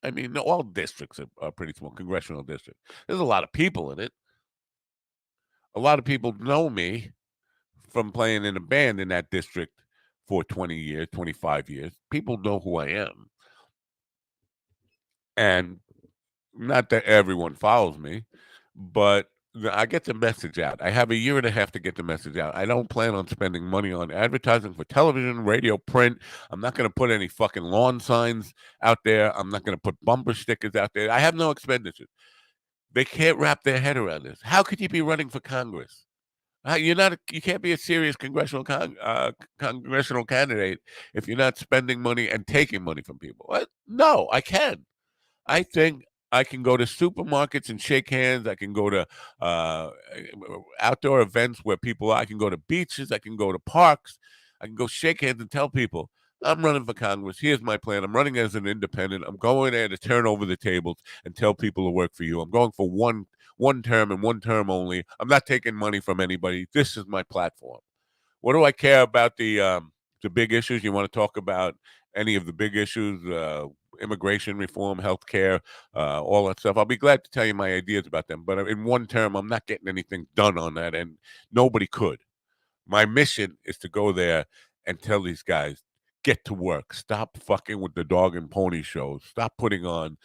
I mean, all districts are pretty small, congressional districts. There's a lot of people in it. A lot of people know me from playing in a band in that district for 20 years, 25 years. People know who I am. And not that everyone follows me, but I get the message out. I have a year and a half to get the message out. I don't plan on spending money on advertising for television, radio, print. I'm not going to put any fucking lawn signs out there. I'm not going to put bumper stickers out there. I have no expenditures. They can't wrap their head around this. How could you be running for Congress? You can't be a serious congressional candidate if you're not spending money and taking money from people. What? No, I can. I think I can go to supermarkets and shake hands. I can go to outdoor events where people are. I can go to beaches. I can go to parks. I can go shake hands and tell people, I'm running for Congress. Here's my plan. I'm running as an independent. I'm going there to turn over the tables and tell people to work for you. I'm going for one term and one term only. I'm not taking money from anybody. This is my platform. What do I care about the big issues? You want to talk about any of the big issues? Immigration reform, healthcare, all that stuff. I'll be glad to tell you my ideas about them. But in one term, I'm not getting anything done on that, and nobody could. My mission is to go there and tell these guys, get to work. Stop fucking with the dog and pony shows. Stop putting on.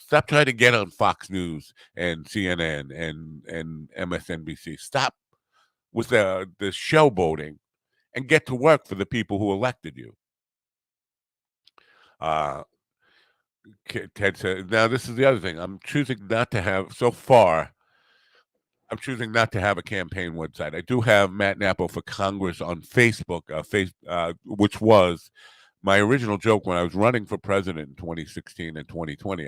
Stop trying to get on Fox News and CNN and MSNBC. Stop with the showboating and get to work for the people who elected you. Ted said, now this is the other thing. I'm choosing not to have a campaign website. I do have Matt Nappo for Congress on Facebook, which was my original joke when I was running for president in 2016 and 2020.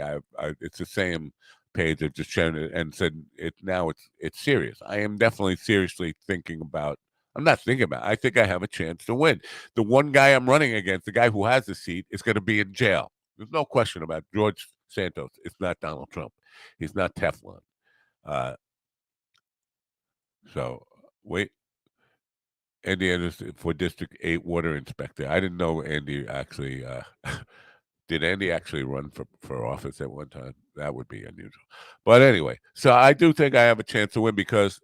It's the same page. I've just shown it and said it's serious. I am definitely seriously thinking about. I'm not thinking about. I think I have a chance to win. The one guy I'm running against, the guy who has the seat, is going to be in jail. There's no question about it. George Santos. It's not Donald Trump. He's not Teflon. So wait, Andy Anderson for District 8 water inspector. I didn't know Andy actually did Andy actually run for office at one time? That would be unusual. But anyway, so I do think I have a chance to win because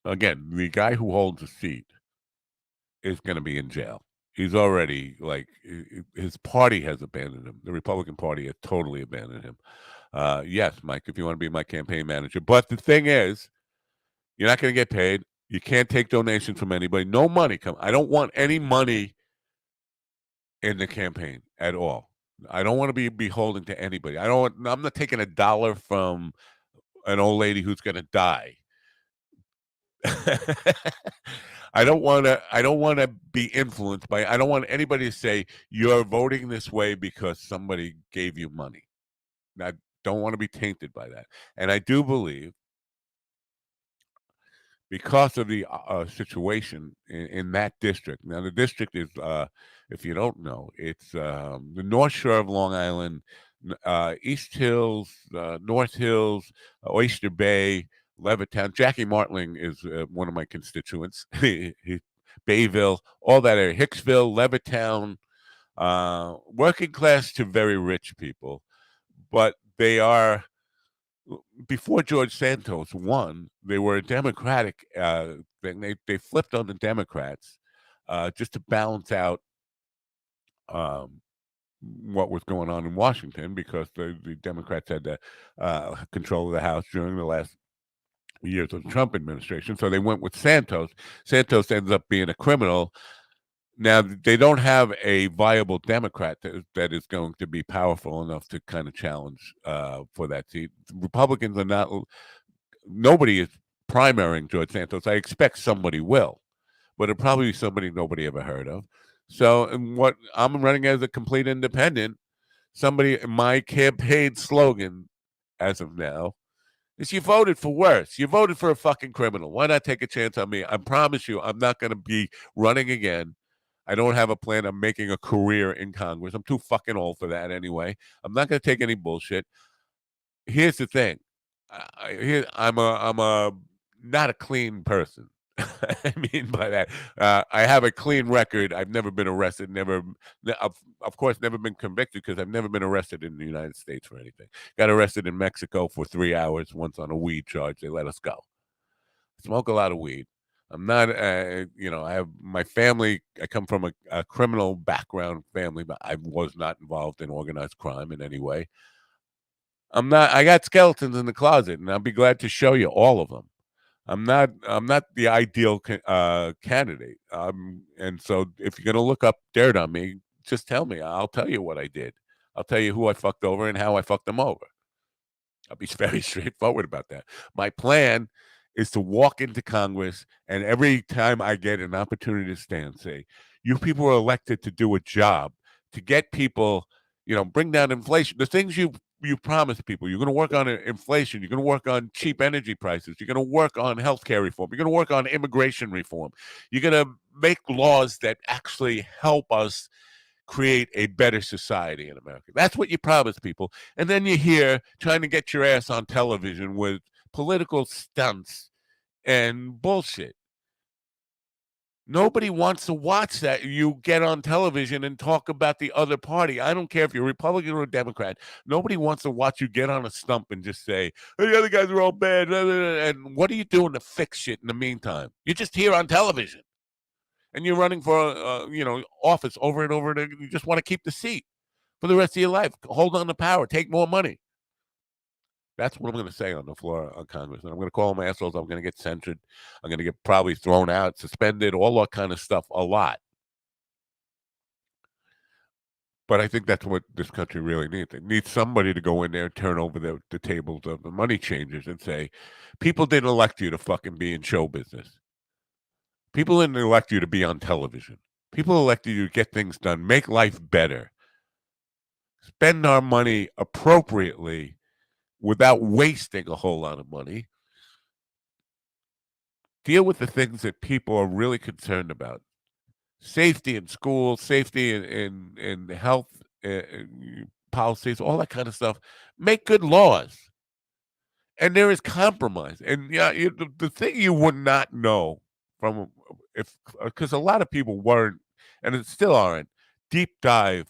again, the guy who holds the seat is going to be in jail. He's already his party has abandoned him. The Republican Party has totally abandoned him. Yes, Mike, if you want to be my campaign manager. But the thing is, you're not going to get paid. You can't take donations from anybody. No money come. I don't want any money in the campaign at all. I don't want to be beholden to anybody. I'm not taking $1 from an old lady who's going to die. I don't want to. I don't want to be influenced by. I don't want anybody to say you're voting this way because somebody gave you money. I don't want to be tainted by that. And I do believe, because of the situation in that district. Now, the district is, if you don't know, it's the North Shore of Long Island, East Hills, North Hills, Oyster Bay, Levittown. Jackie Martling is one of my constituents. Bayville, all that area, Hicksville, Levittown, working class to very rich people, but they are, before George Santos won, they were a Democratic. They flipped on the Democrats just to balance out um, what was going on in Washington, because the Democrats had the control of the House during the last years of the Trump administration. So they went with Santos. Santos ends up being a criminal. Now, they don't have a viable Democrat that is going to be powerful enough to kind of challenge for that seat. Republicans are not. Nobody is primarying George Santos. I expect somebody will, but it'll probably be somebody nobody ever heard of. So, and what I'm running as a complete independent, somebody, my campaign slogan as of now is, you voted for worse. You voted for a fucking criminal. Why not take a chance on me? I promise you, I'm not going to be running again. I don't have a plan of making a career in Congress. I'm too fucking old for that anyway. I'm not going to take any bullshit. Here's the thing. I'm a not a clean person. I mean by that, I have a clean record. I've never been arrested. Of course, never been convicted, because I've never been arrested in the United States for anything. Got arrested in Mexico for 3 hours once on a weed charge. They let us go. Smoke a lot of weed. I'm not, I have my family. I come from a criminal background family, but I was not involved in organized crime in any way. I'm not. I got skeletons in the closet, and I'll be glad to show you all of them. I'm not. I'm not the ideal candidate. And so, if you're gonna look up dirt on me, just tell me. I'll tell you what I did. I'll tell you who I fucked over and how I fucked them over. I'll be very straightforward about that. My plan is to walk into Congress, and every time I get an opportunity to stand, say, you people are elected to do a job, to get people, bring down inflation. The things you promise people. You're going to work on inflation. You're going to work on cheap energy prices. You're going to work on healthcare reform. You're going to work on immigration reform. You're going to make laws that actually help us create a better society in America. That's what you promise people. And then you're here trying to get your ass on television with political stunts and bullshit. Nobody wants to watch that. You get on television and talk about the other party. I don't care if you're Republican or Democrat. Nobody wants to watch you get on a stump and just say, hey, the other guys are all bad. And what are you doing to fix shit in the meantime? You're just here on television. And you're running for office over and over, and you just want to keep the seat for the rest of your life. Hold on to power. Take more money. That's what I'm going to say on the floor of Congress. And I'm going to call them assholes. I'm going to get censored. I'm going to get probably thrown out, suspended, all that kind of stuff, a lot. But I think that's what this country really needs. It needs somebody to go in there and turn over the tables of the money changers and say, people didn't elect you to fucking be in show business. People didn't elect you to be on television. People elected you to get things done, make life better, spend our money appropriately without wasting a whole lot of money, deal with the things that people are really concerned about. Safety in school, safety in health policies, all that kind of stuff. Make good laws. And there is compromise. And the thing you would not know from, because a lot of people weren't, and it still aren't, deep dive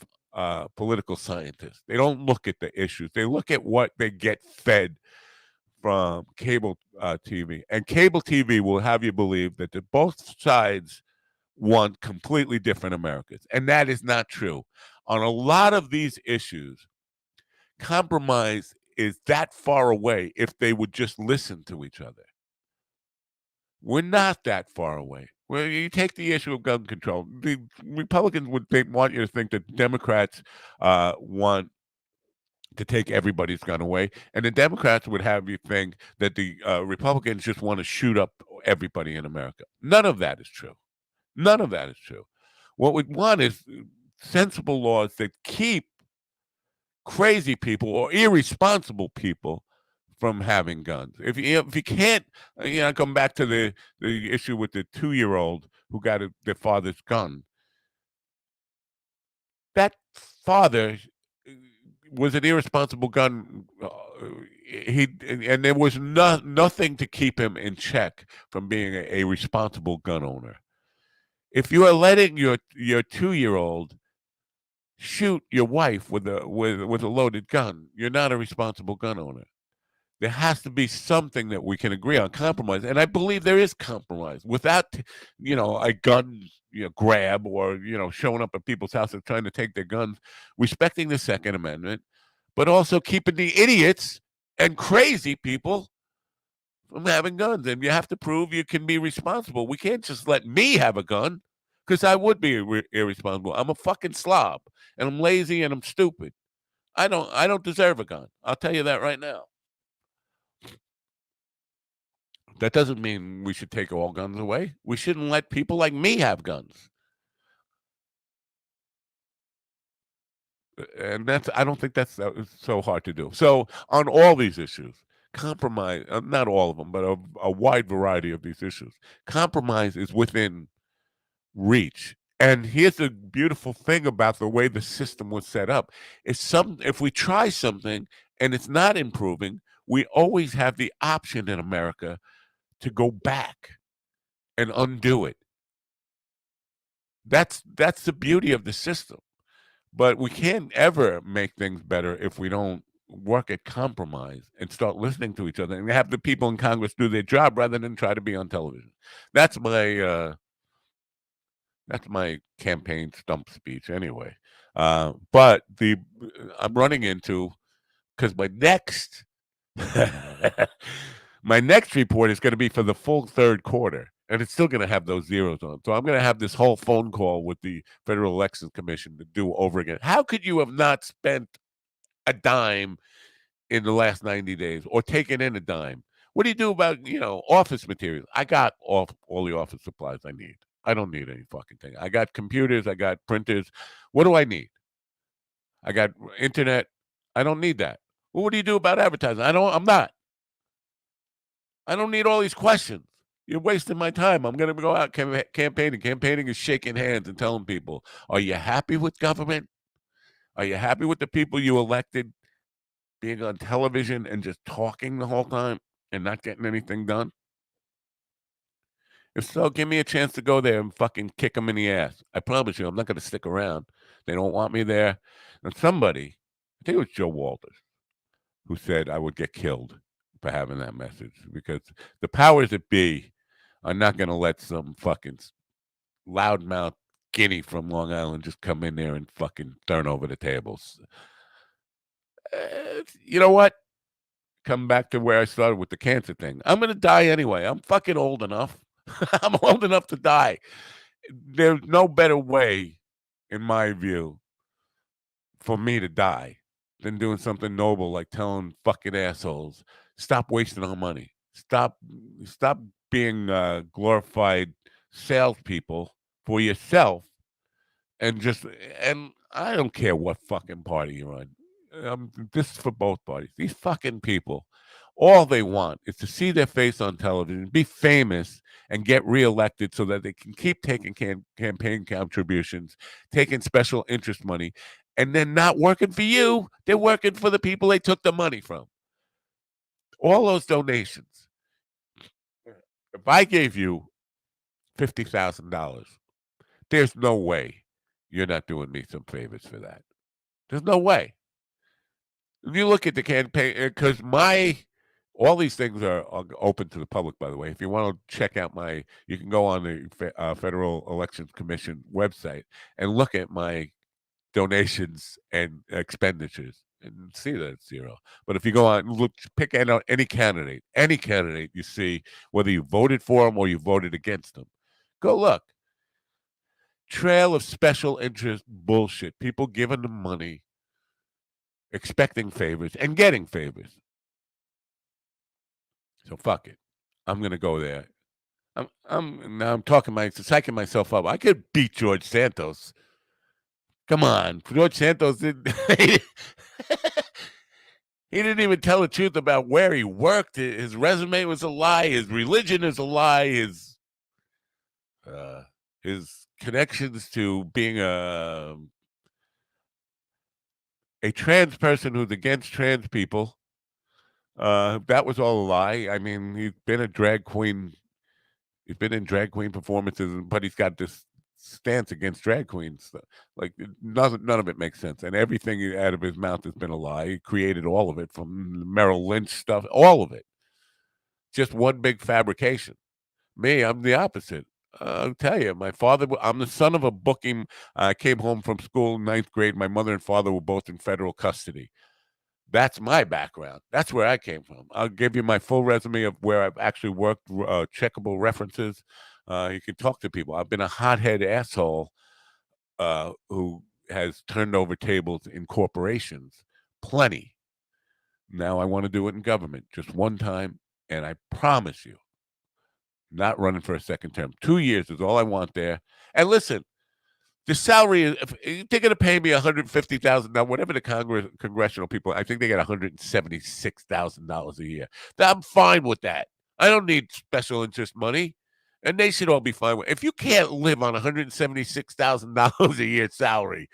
political scientists. They don't look at the issues. They look at what they get fed from cable TV. And cable TV will have you believe that both sides want completely different Americas. And that is not true. On a lot of these issues, compromise is that far away if they would just listen to each other. We're not that far away. Well, you take the issue of gun control. The Republicans want you to think that Democrats want to take everybody's gun away. And the Democrats would have you think that the Republicans just want to shoot up everybody in America. None of that is true. None of that is true. What we want is sensible laws that keep crazy people or irresponsible people from having guns. If you can't, come back to the issue with the 2-year-old who got their father's gun. That father was an irresponsible gun. And there was nothing to keep him in check from being a responsible gun owner. If you are letting your 2-year-old shoot your wife with a loaded gun, you're not a responsible gun owner. There has to be something that we can agree on, compromise, and I believe there is compromise without, a gun, grab or showing up at people's houses trying to take their guns, respecting the Second Amendment, but also keeping the idiots and crazy people from having guns. And you have to prove you can be responsible. We can't just let me have a gun because I would be irresponsible. I'm a fucking slob and I'm lazy and I'm stupid. I don't deserve a gun. I'll tell you that right now. That doesn't mean we should take all guns away. We shouldn't let people like me have guns. And I don't think that's so hard to do. So on all these issues, compromise, not all of them, but a wide variety of these issues, compromise is within reach. And here's the beautiful thing about the way the system was set up. If we try something and it's not improving, we always have the option in America to go back and undo it. That's the beauty of the system. But we can't ever make things better if we don't work at compromise and start listening to each other and have the people in Congress do their job rather than try to be on television. That's my campaign stump speech anyway. But I'm running into, because my next report is going to be for the full third quarter, and it's still going to have those zeros on. So I'm going to have this whole phone call with the Federal Elections Commission to do over again. How could you have not spent a dime in the last 90 days or taken in a dime? What do you do about, office materials? I got all the office supplies I need. I don't need any fucking thing. I got computers. I got printers. What do I need? I got internet. I don't need that. Well, what do you do about advertising? I'm not. I don't need all these questions. You're wasting my time. I'm going to go out campaigning. Campaigning is shaking hands and telling people, are you happy with government? Are you happy with the people you elected being on television and just talking the whole time and not getting anything done? If so, give me a chance to go there and fucking kick them in the ass. I promise you, I'm not going to stick around. They don't want me there. And somebody, I think it was Joe Walters, who said I would get killed for having that message, because the powers that be are not going to let some fucking loudmouth guinea from Long Island just come in there and fucking turn over the tables. You know what? Come back to where I started with the cancer thing. I'm going to die anyway. I'm fucking old enough. I'm old enough to die. There's no better way, in my view, for me to die than doing something noble like telling fucking assholes, stop wasting our money. Stop being glorified salespeople for yourself, and I don't care what fucking party you're on. This is for both parties. These fucking people, all they want is to see their face on television, be famous, and get reelected so that they can keep taking campaign contributions, taking special interest money, and then not working for you. They're working for the people they took the money from. All those donations. If I gave you $50,000, there's no way you're not doing me some favors for that. There's no way. If you look at the campaign, because all these things are open to the public, by the way. If you want to check out you can go on the Federal Elections Commission website and look at my donations and expenditures and see that it's zero. But if you go on, pick out any candidate you see, whether you voted for them or you voted against them, go look. Trail of special interest bullshit. People giving them money expecting favors and getting favors. So fuck it. I'm gonna go there. I'm psyching myself up. I could beat George Santos. Come on, George Santos didn't. He didn't even tell the truth about where he worked. His resume was a lie. His religion is a lie. His connections to being a trans person who's against trans people. That was all a lie. I mean, he's been a drag queen. He's been in drag queen performances, but he's got this stance against drag queens. Like none of it makes sense, and everything out of his mouth has been a lie. He created all of it, from Merrill Lynch stuff, all of it. Just one big fabrication. Me, I'm the opposite. I'll tell you, I'm the son of a booking. I came home from school in ninth grade. My mother and father were both in federal custody. That's my background. That's where I came from. I'll give you my full resume of where I've actually worked, checkable references. You can talk to people. I've been a hothead asshole who has turned over tables in corporations. Plenty. Now I want to do it in government just one time, and I promise you, not running for a second term. 2 years is all I want there. And listen, the salary is, if they're going to pay me $150,000 now, whatever the congressional people, I think they get $176,000 a year. I'm fine with that. I don't need special interest money, and they should all be fine with. If you can't live on $176,000 a year salary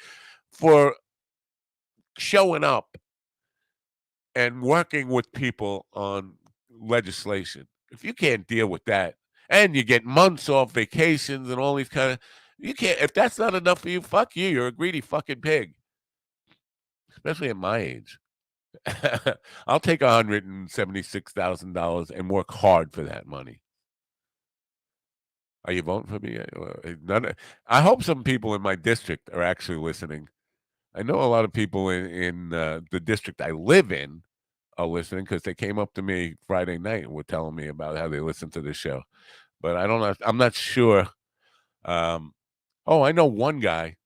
for showing up and working with people on legislation, if you can't deal with that, and you get months off vacations and all these kind of, you can't. If that's not enough for you, fuck you. You're a greedy fucking pig, especially at my age. I'll take $176,000 and work hard for that money. Are you voting for me? I hope some people in my district are actually listening. I know a lot of people in the district I live in are listening, because they came up to me Friday night and were telling me about how they listen to the show. But I don't know. I'm not sure. Oh, I know one guy.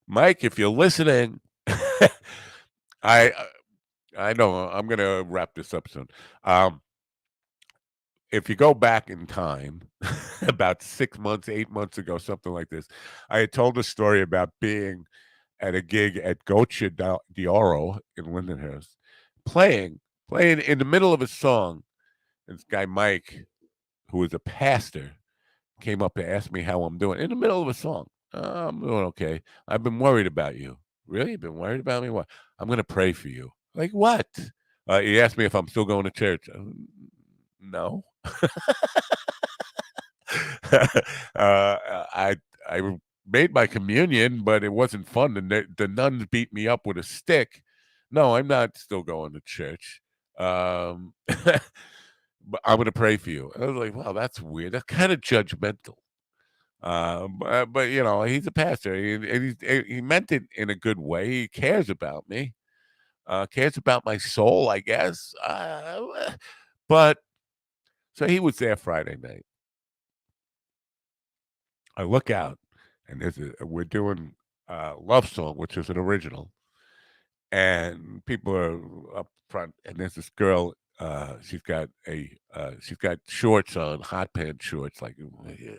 Mike, if you're listening, I I know I'm gonna wrap this up soon. If you go back in time, about 6 months, 8 months ago, something like this, I had told a story about being at a gig at Goccia d'Oro in Lindenhurst, playing in the middle of a song. This guy Mike, who is a pastor, came up to ask me how I'm doing in the middle of a song. I'm doing okay. I've been worried about you. Really? You've been worried about me? What? I'm going to pray for you. Like what? He asked me if I'm still going to church. No. I made my communion, but it wasn't fun. The nuns beat me up with a stick. No, I'm not still going to church. But I'm going to pray for you. I was like, wow, that's weird. That's kind of judgmental. But you know, he's a pastor. He meant it in a good way. He cares about me. Cares about my soul, I guess. But so he was there Friday night. I look out, and we're doing Love Song, which is an original, and people are up front, and there's this girl. She's got shorts on, hot pants shorts, like yeah,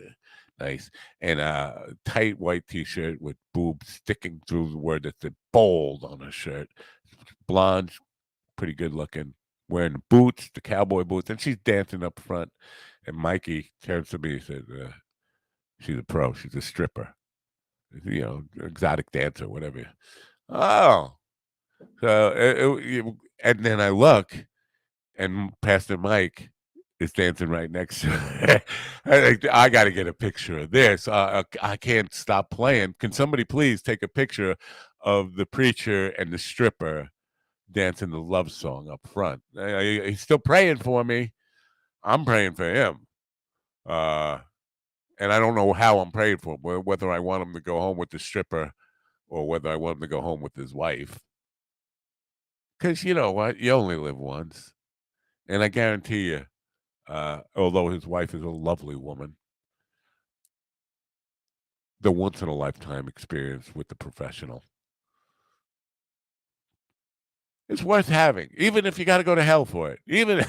nice, and a tight white T-shirt with boobs sticking through the word that said "bold" on her shirt. Blonde, pretty good looking, wearing boots, the cowboy boots, and she's dancing up front. And Mikey turns to me and said, "She's a pro. She's a stripper, you know, exotic dancer, whatever." Oh, so and then I look, and Pastor Mike is dancing right next to her. I got to get a picture of this. I can't stop playing. Can somebody please take a picture of the preacher and the stripper dancing the love song up front? He's still praying for me. I'm praying for him. And I don't know how I'm praying for him, whether I want him to go home with the stripper or whether I want him to go home with his wife. Because you know what? You only live once. And I guarantee you, although his wife is a lovely woman, the once in a lifetime experience with the professional It's worth having, even if you got to go to hell for it. Even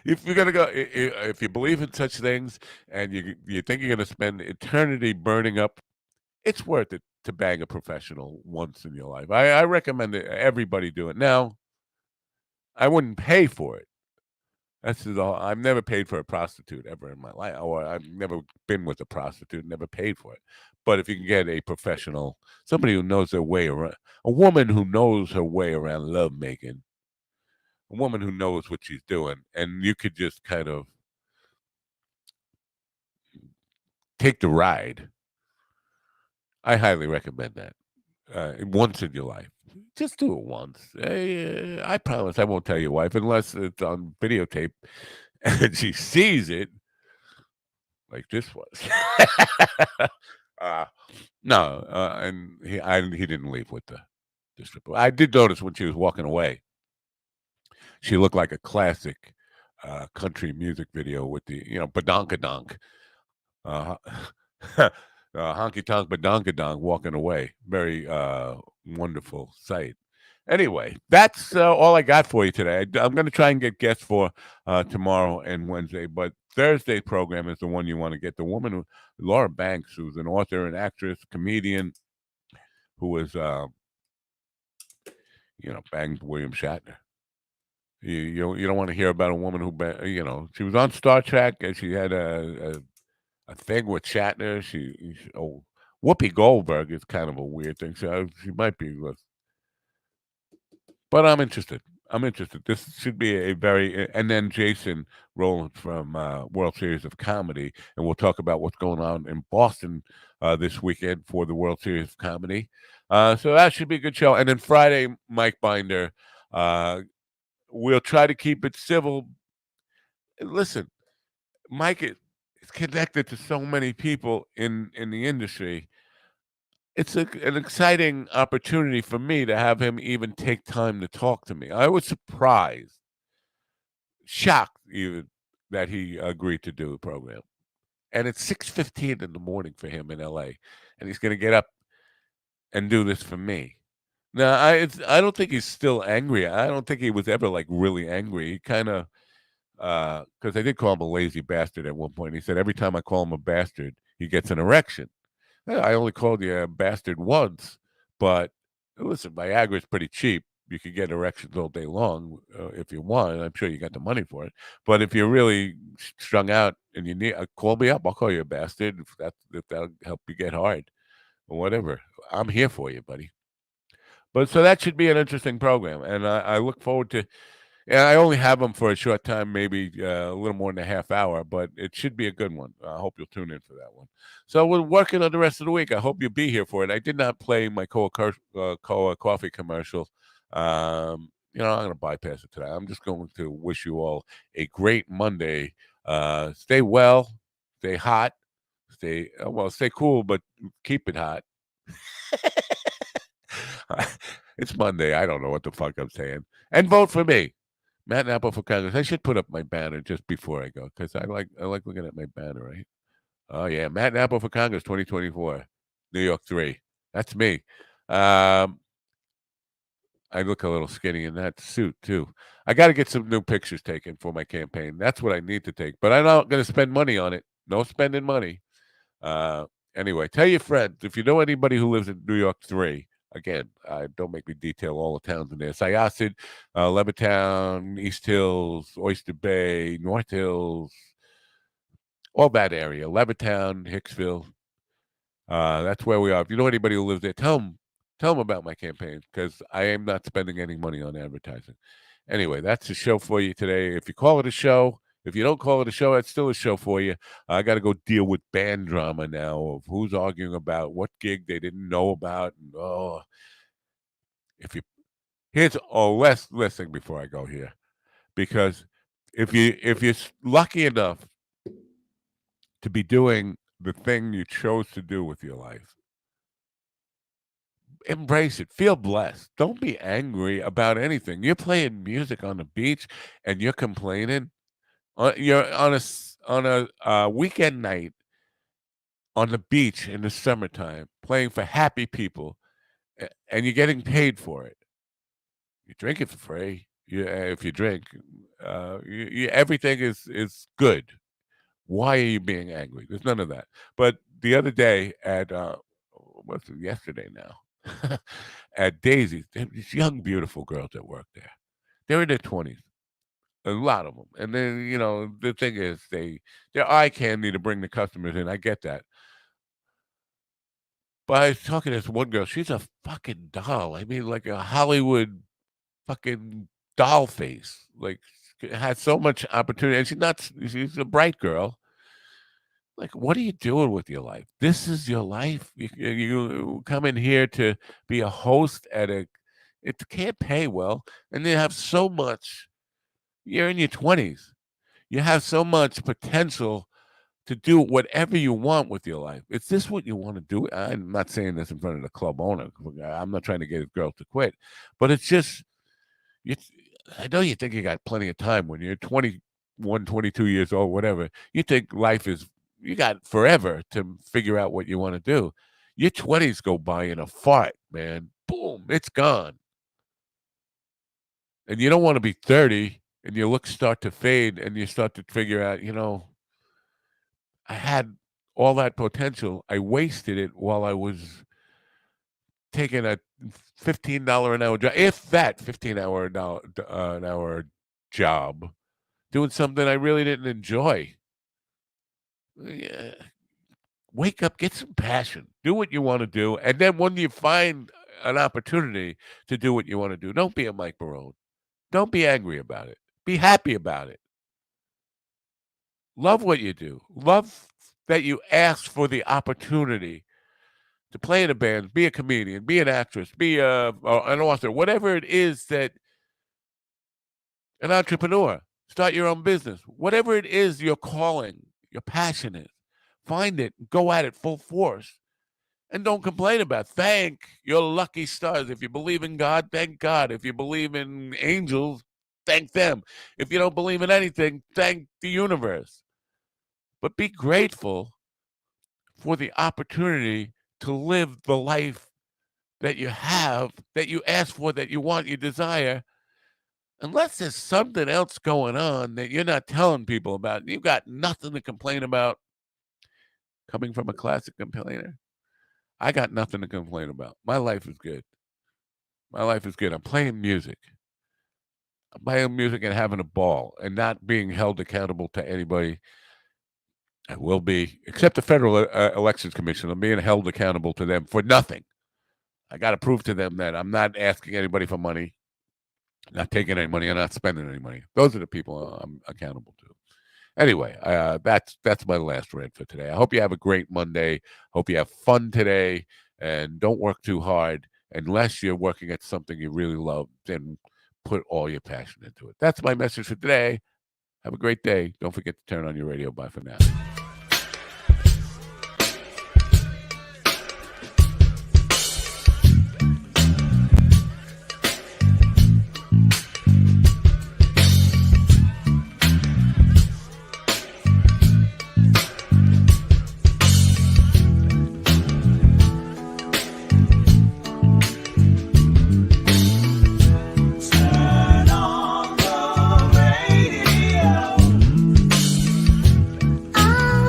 if you're gonna go, if you believe in such things, and you think you're gonna spend eternity burning up, it's worth it to bang a professional once in your life. I recommend that everybody do it. Now, I wouldn't pay for it. That's just all. I've never paid for a prostitute ever in my life, or I've never been with a prostitute, never paid for it. But if you can get a professional, somebody who knows their way around, a woman who knows her way around lovemaking, a woman who knows what she's doing, and you could just kind of take the ride. I highly recommend that. Once in your life, just do it once. I promise I won't tell your wife unless it's on videotape and she sees it, like this was. uh, no, and he didn't leave with the stripper. I did notice when she was walking away, she looked like a classic country music video with the badonkadonk, uh, honky tonk badonkadonk walking away. Very wonderful sight. Anyway, that's all I got for you today. I'm going to try and get guests for tomorrow and Wednesday, but Thursday's program is the one you want to get. The woman, Laura Banks, who's an author, an actress, comedian, who was, banged William Shatner. You don't want to hear about a woman who, she was on Star Trek and she had a thing with Shatner. Whoopi Goldberg is kind of a weird thing. She might be, but I'm interested. I'm interested. This should be a very, and then Jason Rowland from World Series of Comedy, and we'll talk about what's going on in Boston this weekend for the World Series of Comedy. So that should be a good show. And then Friday, Mike Binder. We'll try to keep it civil. Listen, Mike is connected to so many people in the industry. It's an exciting opportunity for me to have him even take time to talk to me. I was surprised, shocked even, that he agreed to do a program. And it's 6:15 in the morning for him in LA, and he's going to get up and do this for me. Now, I don't think he's still angry. I don't think he was ever like really angry. He kind of because I did call him a lazy bastard at one point. He said every time I call him a bastard, he gets an erection. I only called you a bastard once, but listen, Viagra is pretty cheap. You can get erections all day long if you want. I'm sure you got the money for it. But if you're really strung out and you need, call me up. I'll call you a bastard if that'll help you get hard or whatever. I'm here for you, buddy. But so that should be an interesting program, and I look forward to. And I only have them for a short time, maybe a little more than a half hour, but it should be a good one. I hope you'll tune in for that one. So we're working on the rest of the week. I hope you'll be here for it. I did not play my Koa coffee commercial. I'm going to bypass it today. I'm just going to wish you all a great Monday. Stay well, stay hot, stay cool, but keep it hot. It's Monday. I don't know what the fuck I'm saying. And vote for me. Matt Napple for Congress. I should put up my banner just before I go because I like looking at my banner, right? Oh yeah, Matt Napple for Congress 2024, New York 3. That's me. I look a little skinny in that suit too. I got to get some new pictures taken for my campaign. That's what I need to take, but I'm not going to spend money on it. No spending money. Anyway, tell your friends if you know anybody who lives in New York 3. Again, don't make me detail all the towns in there. Syosset, Levittown, East Hills, Oyster Bay, North Hills, all that area. Levittown, Hicksville. That's where we are. If you know anybody who lives there, tell them about my campaign because I am not spending any money on advertising. Anyway, that's the show for you today. If you call it a show, if you don't call it a show, it's still a show for you. I got to go deal with band drama now of who's arguing about what gig they didn't know about. And, if you listen before I go here, because if you're lucky enough to be doing the thing you chose to do with your life, embrace it. Feel blessed. Don't be angry about anything. You're playing music on the beach and you're complaining. You're on a weekend night on the beach in the summertime playing for happy people, and you're getting paid for it. You drink it for free. If you drink, everything is good. Why are you being angry? There's none of that. But the other day at what's it, yesterday now at Daisy's, these young beautiful girls that work there. They're in their 20s. A lot of them. And then, the thing is, they're eye candy to bring the customers in. I get that. But I was talking to this one girl. She's a fucking doll. I mean, like a Hollywood fucking doll face. Like, has so much opportunity. And she's a bright girl. Like, what are you doing with your life? This is your life. You come in here to be a host it can't pay well. And you have so much. You're in your 20s. You have so much potential to do whatever you want with your life. Is this what you want to do? I'm not saying this in front of the club owner. I'm not trying to get a girl to quit. But it's just, I know you think you got plenty of time when you're 21, 22 years old, whatever. You think you got forever to figure out what you want to do. Your 20s go by in a fart, man. Boom, it's gone. And you don't want to be 30 and your looks start to fade and you start to figure out, I had all that potential. I wasted it while I was taking a $15 an hour job, if that $15 an hour job, doing something I really didn't enjoy. Yeah. Wake up, get some passion, do what you want to do, and then when you find an opportunity to do what you want to do, don't be a Mike Barone. Don't be angry about it. Be happy about it. Love what you do. Love that you ask for the opportunity to play in a band, be a comedian, be an actress, be an author, whatever it is that an entrepreneur, start your own business, whatever it is your calling, your passion is, find it, go at it full force, and don't complain about it. Thank your lucky stars. If you believe in God, thank God. If you believe in angels, thank them. If you don't believe in anything, thank the universe. But be grateful for the opportunity to live the life that you have, that you ask for, that you want, you desire, unless there's something else going on that you're not telling people about. You've got nothing to complain about. Coming from a classic complainer, I got nothing to complain about. My life is good. My life is good. I'm playing music. I'm playing music and having a ball and not being held accountable to anybody. I will be, except the Federal Elections Commission. I'm being held accountable to them for nothing. I got to prove to them that I'm not asking anybody for money, not taking any money, and not spending any money. Those are the people I'm accountable to. Anyway, that's my last rant for today. I hope you have a great Monday. Hope you have fun today, and don't work too hard unless you're working at something you really love. Then put all your passion into it. That's my message for today. Have a great day. Don't forget to turn on your radio. Bye for now. I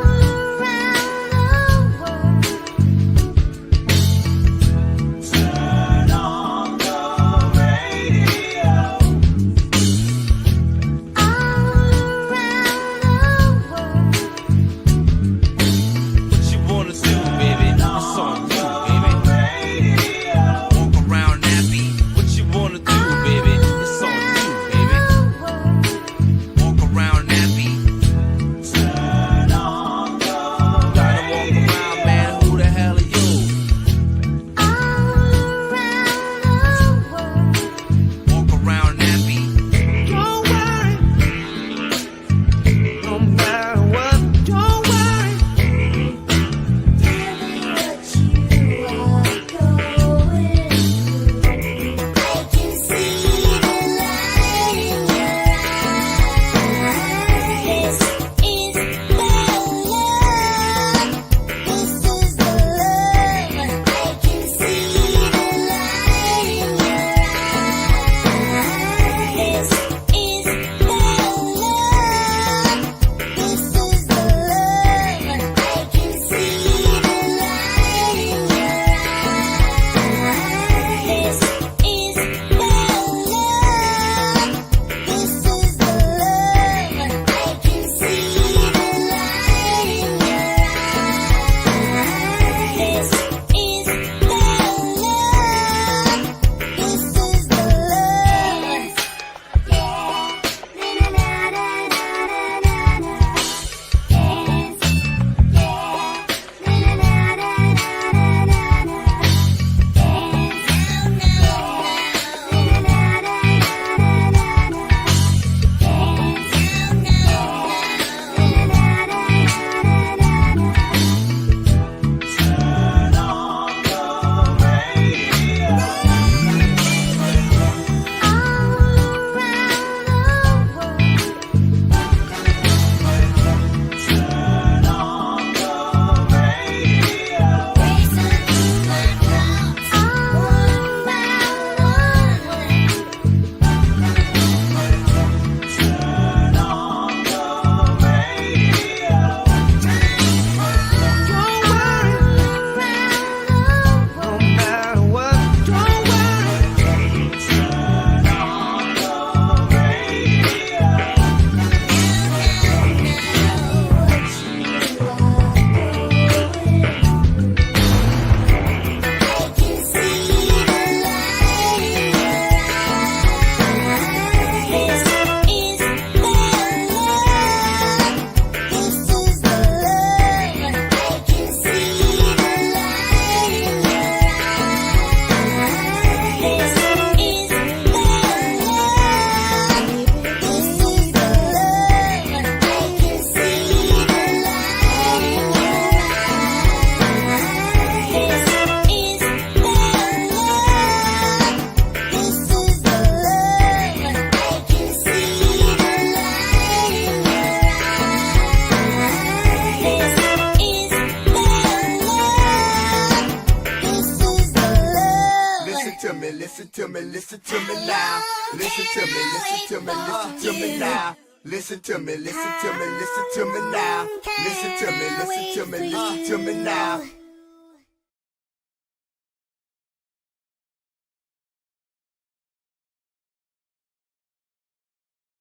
listen to me, listen to me now. Listen to me, listen to me, listen to me now. Listen to me, listen to me, listen to me now. Listen to me, listen to me, listen to me now.